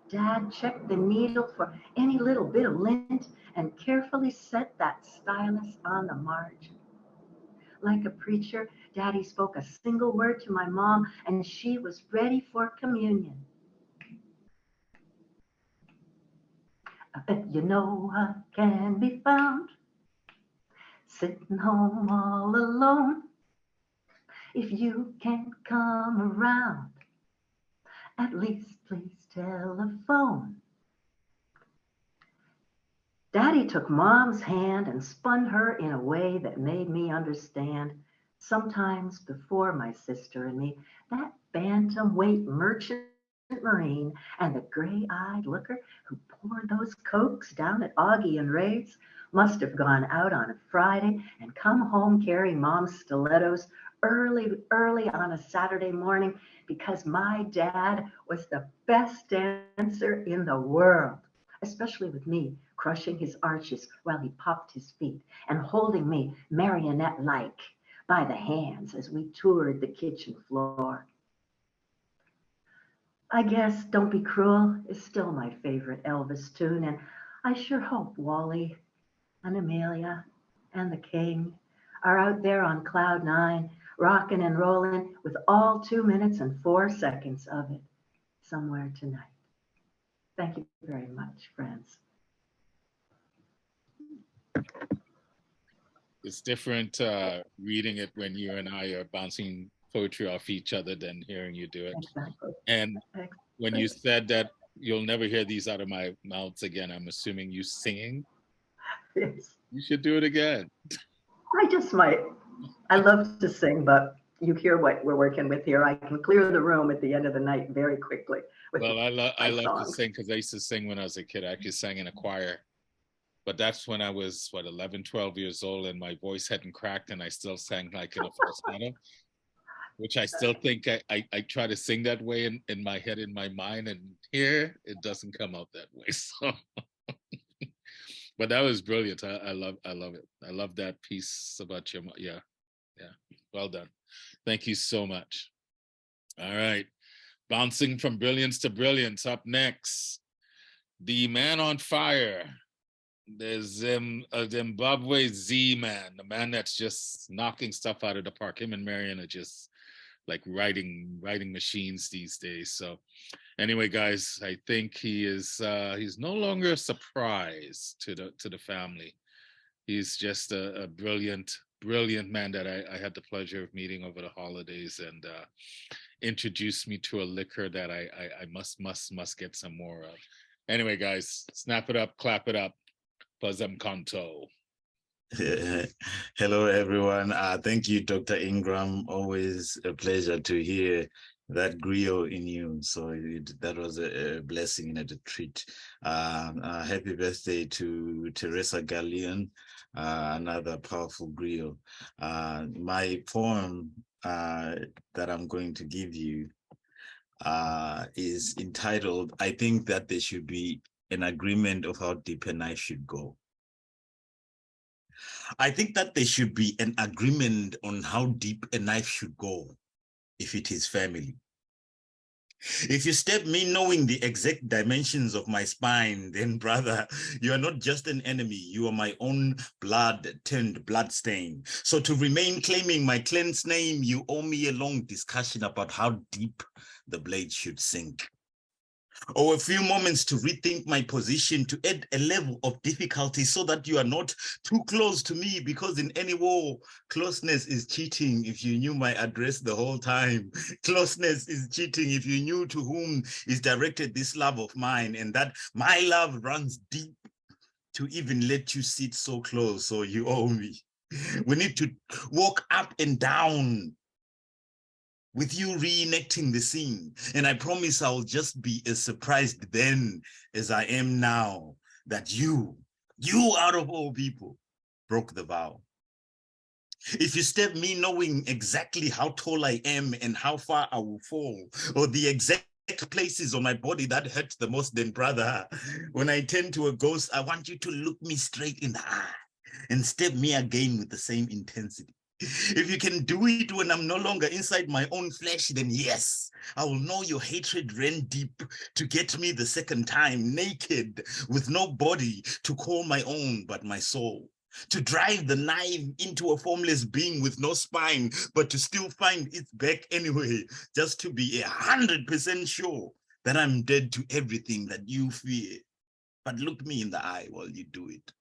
Dad checked the needle for any little bit of lint and carefully set that stylus on the margin. Like a preacher, Daddy spoke a single word to my mom, and she was ready for communion. I bet you know I can be found sitting home all alone. If you can't come around, at least please telephone. Daddy took Mom's hand and spun her in a way that made me understand, sometimes before my sister and me, that bantamweight merchant marine and the gray-eyed looker who poured those cokes down at Augie and Ray's must have gone out on a Friday and come home carrying Mom's stilettos early on a Saturday morning because my dad was the best dancer in the world, especially with me crushing his arches while he popped his feet and holding me marionette-like by the hands as we toured the kitchen floor. I guess Don't Be Cruel is still my favorite Elvis tune, and I sure hope Wally and Amelia and the King are out there on cloud 9, rocking and rolling with all 2 minutes and 4 seconds of it somewhere tonight. Thank you very much, friends. It's different reading it when you and I are bouncing poetry off each other than hearing you do it. Exactly. And when you said that you'll never hear these out of my mouths again, I'm assuming you singing. Yes. You should do it again. I just might. I love to sing, but you hear what we're working with here. I can clear the room at the end of the night very quickly. Well, I love to sing because I used to sing when I was a kid. I actually sang in a choir. But that's when I was, 11, 12 years old, and my voice hadn't cracked, and I still sang like in a falsetto, which I still think I try to sing that way in my head, in my mind, and here it doesn't come out that way. So, but that was brilliant. I love it. I love that piece about your, yeah. Well done. Thank you so much. All right. Bouncing from brilliance to brilliance. Up next, the man on fire. There's a Zimbabwe Z-Man, the man that's just knocking stuff out of the park. Him and Marianne are just like writing machines these days. So anyway, guys, I think he's no longer a surprise to the family. He's just a brilliant man that I had the pleasure of meeting over the holidays, and introduced me to a liquor that I must get some more of. Anyway, guys, snap it up, clap it up. For Zomkhonto. Hello, everyone. Thank you, Dr. Ingram. Always a pleasure to hear that griot in you. So that was a blessing and a treat. Happy birthday to Teresa Galleon, another powerful griot. My poem that I'm going to give you is entitled, I think that there should be an agreement of how deep a knife should go. I think that there should be an agreement on how deep a knife should go if it is family. If you stab me knowing the exact dimensions of my spine, then brother, you are not just an enemy, you are my own blood-turned bloodstain. So to remain claiming my cleansed name, you owe me a long discussion about how deep the blade should sink. Or a few moments to rethink my position, to add a level of difficulty so that you are not too close to me, because in any war, closeness is cheating if you knew my address the whole time. Closeness is cheating if you knew to whom is directed this love of mine, and that my love runs deep to even let you sit so close, so you owe me. We need to walk up and down with you reenacting the scene. And I promise I'll just be as surprised then as I am now that you out of all people, broke the vow. If you stab me knowing exactly how tall I am and how far I will fall, or the exact places on my body that hurt the most, then brother, when I turn to a ghost, I want you to look me straight in the eye and stab me again with the same intensity. If you can do it when I'm no longer inside my own flesh, then yes, I will know your hatred ran deep to get me the second time, naked, with no body to call my own but my soul. to drive the knife into a formless being with no spine, but to still find its back anyway, just to be 100% sure that I'm dead to everything that you fear. But look me in the eye while you do it,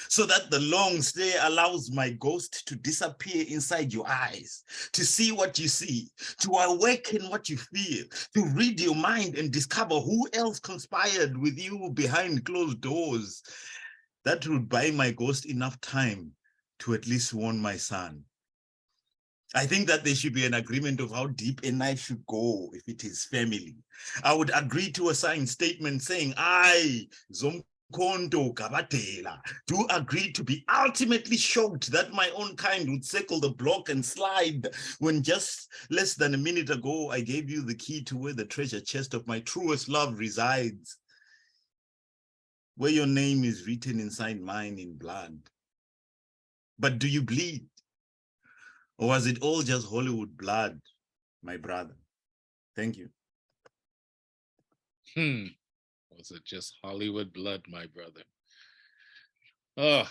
so that the long stare allows my ghost to disappear inside your eyes, to see what you see, to awaken what you feel, to read your mind and discover who else conspired with you behind closed doors. That would buy my ghost enough time to at least warn my son. I think that there should be an agreement of how deep a knife should go if it is family. I would agree to a signed statement saying, I, Zomkhonto Kabatela, do agree to be ultimately shocked that my own kind would circle the block and slide when just less than a minute ago I gave you the key to where the treasure chest of my truest love resides, where your name is written inside mine in blood. But do you bleed? Or was it all just Hollywood blood, my brother? Thank you. Was it just Hollywood blood, my brother? Oh,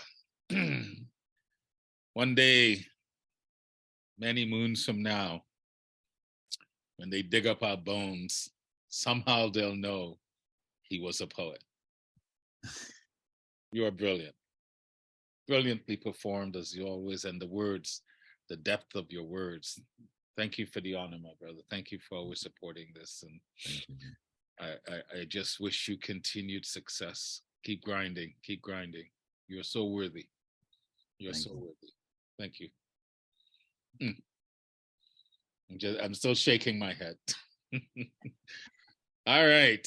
one day, many moons from now, when they dig up our bones, somehow they'll know he was a poet. You are brilliant. Brilliantly performed as you always, and the words, the depth of your words. Thank you for the honor, my brother. Thank you for always supporting this. And I just wish you continued success. Keep grinding, keep grinding. You're so worthy. You're so worthy. Thank you. I'm still shaking my head. All right.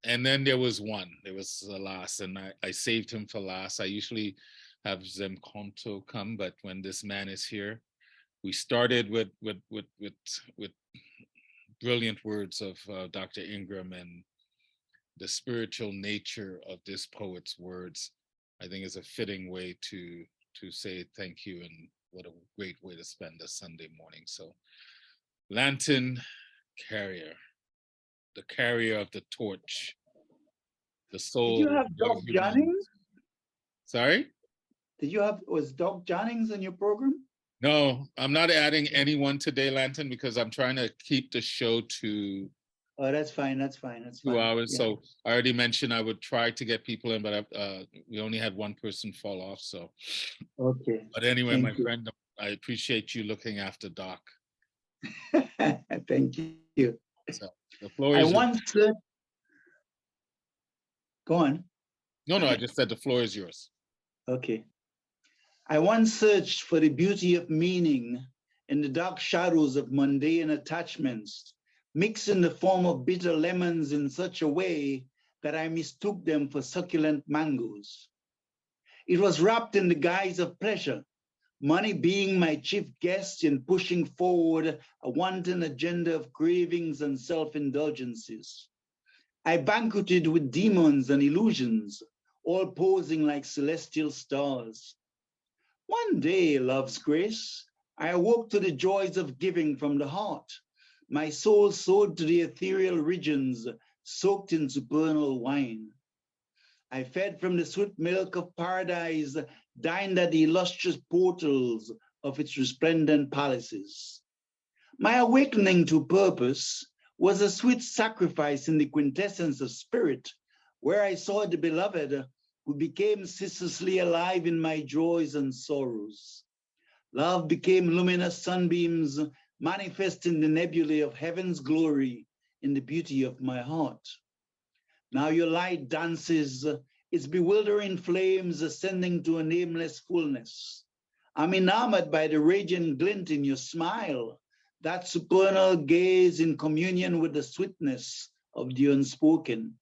And then there was the last, and I saved him for last. I usually have Zomkhonto come, but when this man is here, we started with brilliant words of Dr. Ingram, and the spiritual nature of this poet's words, I think, is a fitting way to say thank you, and what a great way to spend a Sunday morning. So, Lantern Carrier, the carrier of the torch, the soul. Did you have Doc Jennings? Sorry? Was Doc Jennings in your program? No, I'm not adding anyone today, Lantern, because I'm trying to keep the show to Oh, that's fine. That's fine. That's 2 fine. hours. Yeah. So I already mentioned I would try to get people in, but we only had one person fall off. So Okay. But anyway, Thank my you. friend, I appreciate you looking after Doc. Thank you. So the floor is yours. Go on. No, I just said the floor is yours. Okay. I once searched for the beauty of meaning in the dark shadows of mundane attachments, mixing the form of bitter lemons in such a way that I mistook them for succulent mangoes. It was wrapped in the guise of pleasure, money being my chief guest in pushing forward a wanton agenda of cravings and self-indulgences. I banqueted with demons and illusions, all posing like celestial stars. One day, love's grace, I awoke to the joys of giving from the heart. My soul soared to the ethereal regions, soaked in supernal wine. I fed from the sweet milk of paradise, dined at the illustrious portals of its resplendent palaces. My awakening to purpose was a sweet sacrifice in the quintessence of spirit, where I saw the beloved who became ceaselessly alive in my joys and sorrows. Love became luminous sunbeams, manifesting the nebulae of heaven's glory in the beauty of my heart. Now your light dances, its bewildering flames ascending to a nameless fullness. I'm enamored by the radiant glint in your smile, that supernal gaze in communion with the sweetness of the unspoken.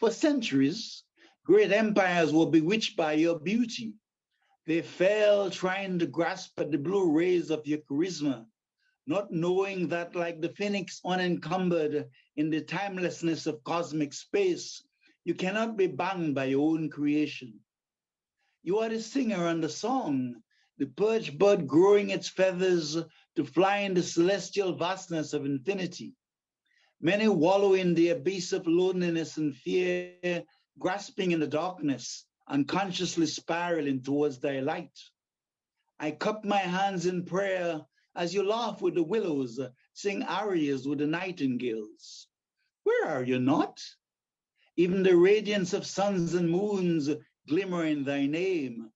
For centuries, great empires were bewitched by your beauty. They fell trying to grasp at the blue rays of your charisma, not knowing that, like the phoenix unencumbered in the timelessness of cosmic space, you cannot be bound by your own creation. You are the singer and the song, the perch bird growing its feathers to fly in the celestial vastness of infinity. Many wallow in the abyss of loneliness and fear, grasping in the darkness, unconsciously spiraling towards thy light. I cup my hands in prayer as you laugh with the willows, sing arias with the nightingales. Where are you not? Even the radiance of suns and moons glimmer in thy name.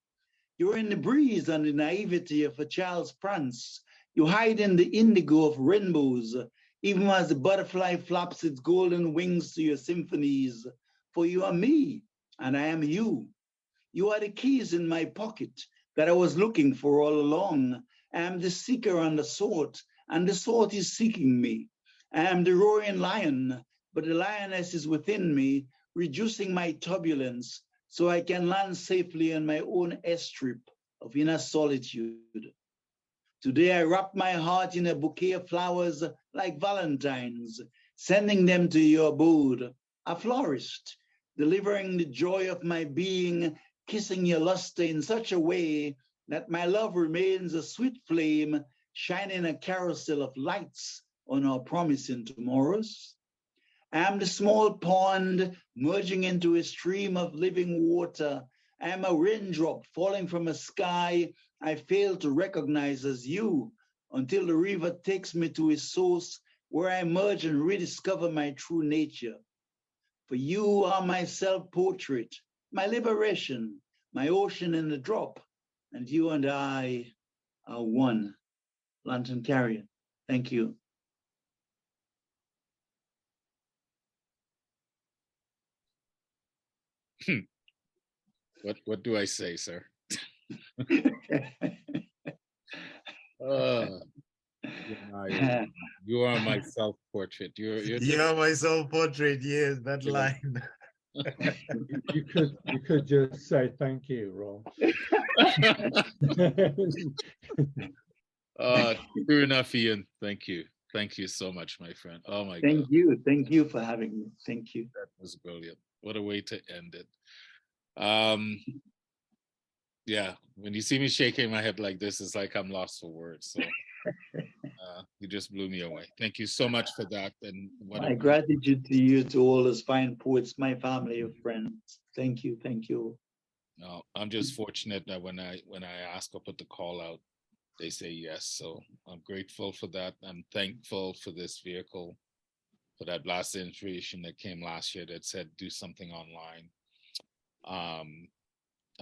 You're in the breeze and the naivety of a child's prance. You hide in the indigo of rainbows, even as the butterfly flaps its golden wings to your symphonies. For you are me, and I am you. You are the keys in my pocket that I was looking for all along. I am the seeker and the sought, and the sought is seeking me. I am the roaring lion, but the lioness is within me, reducing my turbulence so I can land safely on my own airstrip of inner solitude. Today I wrap my heart in a bouquet of flowers like valentines, sending them to your abode, a florist, delivering the joy of my being, kissing your luster in such a way that my love remains a sweet flame, shining a carousel of lights on our promising tomorrows. I am the small pond merging into a stream of living water. I am a raindrop falling from a sky I fail to recognize as you until the river takes me to its source where I emerge and rediscover my true nature. For you are my self-portrait, my liberation, my ocean in the drop, and you and I are one. Lantern Carrier, thank you. What do I say, sir? You are my self-portrait. You are my self-portrait. Yes, that line. You could just say thank you, Ron. True enough, Ian. Thank you. Thank you so much, my friend. Oh my God. Thank you for having me. Thank you. That was brilliant. What a way to end it. Yeah, when you see me shaking my head like this, it's like I'm lost for words. So you just blew me away. Thank you so much for that. And my gratitude to you, to all those fine poets, my family of friends. Thank you. Thank you. No, I'm just fortunate that when I ask or put the call out, they say yes. So I'm grateful for that. I'm thankful for this vehicle, for that blast information that came last year that said do something online.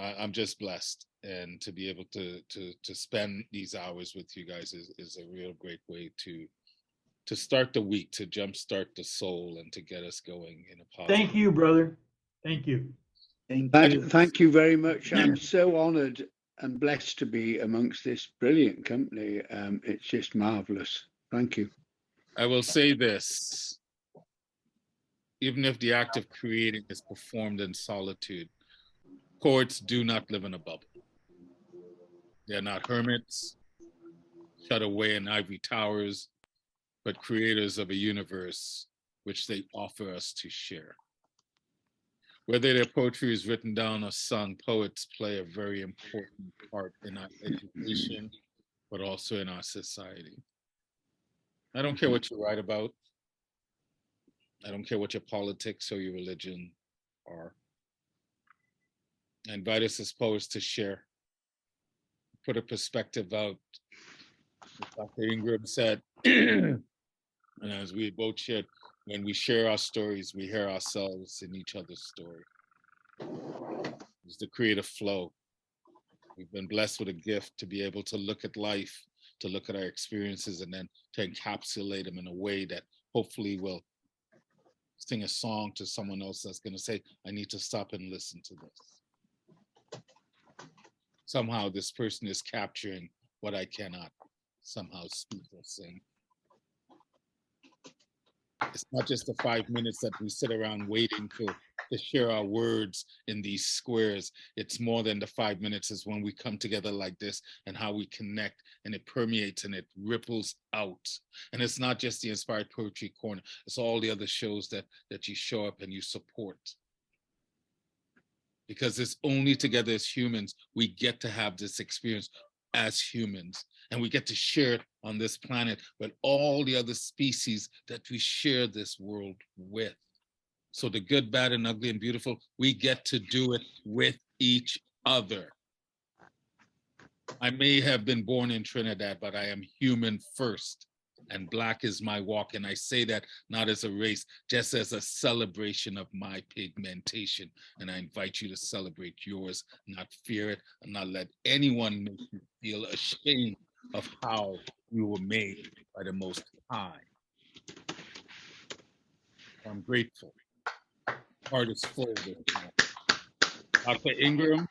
I'm just blessed, and to be able to spend these hours with you guys is a real great way to start the week, to jumpstart the soul, and to get us going in a positive. Thank you, brother. Thank you. Thank you very much. I'm so honored and blessed to be amongst this brilliant company. It's just marvelous. Thank you. I will say this, even if the act of creating is performed in solitude, poets do not live in a bubble. They're not hermits, shut away in ivory towers, but creators of a universe which they offer us to share. Whether their poetry is written down or sung, poets play a very important part in our education, but also in our society. I don't care what you write about. I don't care what your politics or your religion are. I invite us as poets to share, put a perspective out. As Dr. Ingram said, and as we both shared, when we share our stories, we hear ourselves in each other's story. It's the creative flow. We've been blessed with a gift to be able to look at life, to look at our experiences, and then to encapsulate them in a way that hopefully will sing a song to someone else that's going to say, I need to stop and listen to this. Somehow this person is capturing what I cannot somehow speak or sing. It's not just the 5 minutes that we sit around waiting to share our words in these squares. It's more than the 5 minutes. Is when we come together like this and how we connect, and it permeates and it ripples out. And it's not just the Inspired Poetry Corner. It's all the other shows that you show up and you support. Because it's only together as humans we get to have this experience as humans, and we get to share it on this planet with all the other species that we share this world with. So the good, bad, and ugly and beautiful, we get to do it with each other. I may have been born in Trinidad, but I am human first, and Black is my walk. And I say that not as a race, just as a celebration of my pigmentation. And I invite you to celebrate yours, not fear it, and not let anyone make you feel ashamed of how you were made by the Most High. I'm grateful. Heart is full this morning. Dr. Ingram,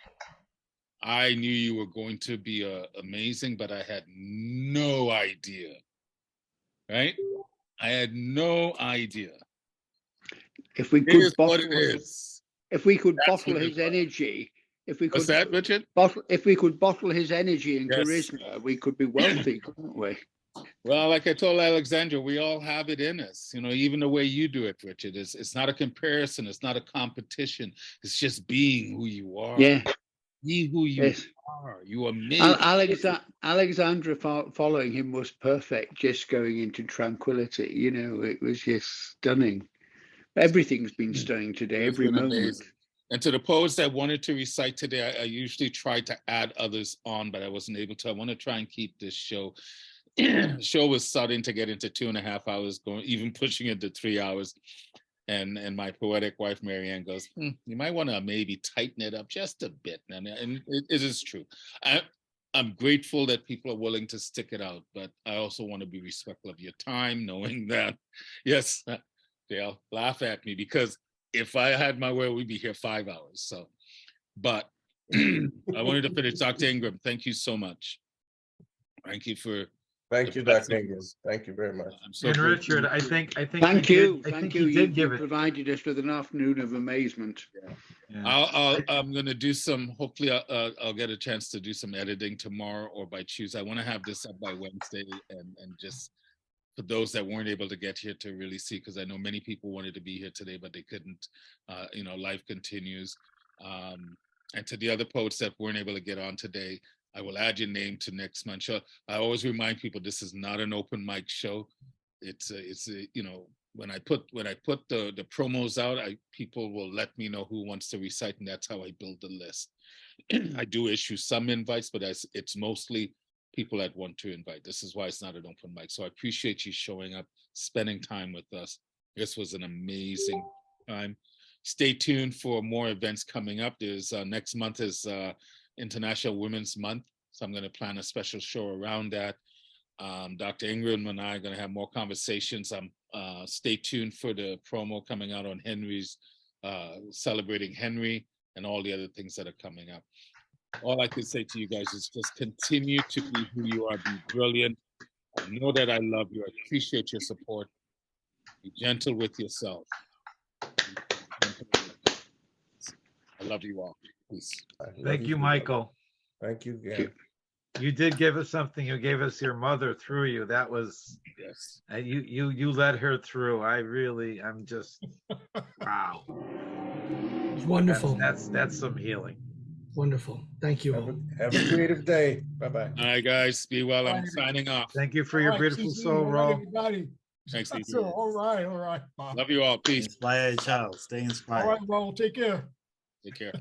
I knew you were going to be amazing, but I had no idea, right? I had no idea. If we It could is what bottle, it is. if we could That's bottle what it his was. energy, if we What's could that, Richard? if we could bottle his energy and Yes. charisma, we could be wealthy, couldn't we? Well, like I told Alexandra, we all have it in us. You know, even the way you do it, Richard, it's not a comparison. It's not a competition. It's just being who you are. Yeah. Be who you Yes. are. You are made. Alexandra following him was perfect, just going into tranquility. You know, it was just stunning. Everything's been stunning today, It's every been moment. amazing. And to the poets that wanted to recite today, I usually try to add others on, but I wasn't able to. I want to try and keep this show. Show was starting to get into 2.5 hours, going even pushing it to 3 hours. And my poetic wife Marianne goes, you might want to maybe tighten it up just a bit. And it is true. I'm grateful that people are willing to stick it out, but I also want to be respectful of your time, knowing that, yes, they'll laugh at me because if I had my way, we'd be here 5 hours. So, but I wanted to finish. Dr. Ingram, thank you so much. Thank you for. Thank you, Dr. Ingram. Thank you very much. I'm so And grateful. Richard, I think Thank you. I Thank think you. he did give You it. provided us with an afternoon of amazement. Yeah. I'm going to do some, hopefully I'll get a chance to do some editing tomorrow or by Tuesday. I want to have this up by Wednesday and just for those that weren't able to get here to really see, because I know many people wanted to be here today, but they couldn't. You know, life continues. And to the other poets that weren't able to get on today, I will add your name to next month's show. I always remind people this is not an open mic show. It's a you know, when I put the promos out, people will let me know who wants to recite, and that's how I build the list. I do issue some invites, but it's mostly people that want to invite. This is why it's not an open mic. So I appreciate you showing up, spending time with us. This was an amazing time. Stay tuned for more events coming up. There's next month is International Women's Month, so I'm going to plan a special show around that. Dr. Ingram and I are going to have more conversations. Stay tuned for the promo coming out on Henry's, celebrating Henry and all the other things that are coming up. All I can say to you guys is just continue to be who you are, be brilliant. I know that I love you. I appreciate your support. Be gentle with yourself. I love you all. Peace. Thank you, Michael. Thank you again. You did give us something. You gave us your mother through you. That was, yes. You led her through. I'm just, wow. It's wonderful. That's some healing. Wonderful. Thank you all. Have a creative day. Bye-bye. All right, guys. Be well. I'm signing off. Thank you for your beautiful soul, Ro. Everybody. Thanks, Steve. All right. Bye. Love you all. Peace. Inspire, child. Stay inspired. All right, Ro. Take care. Take care.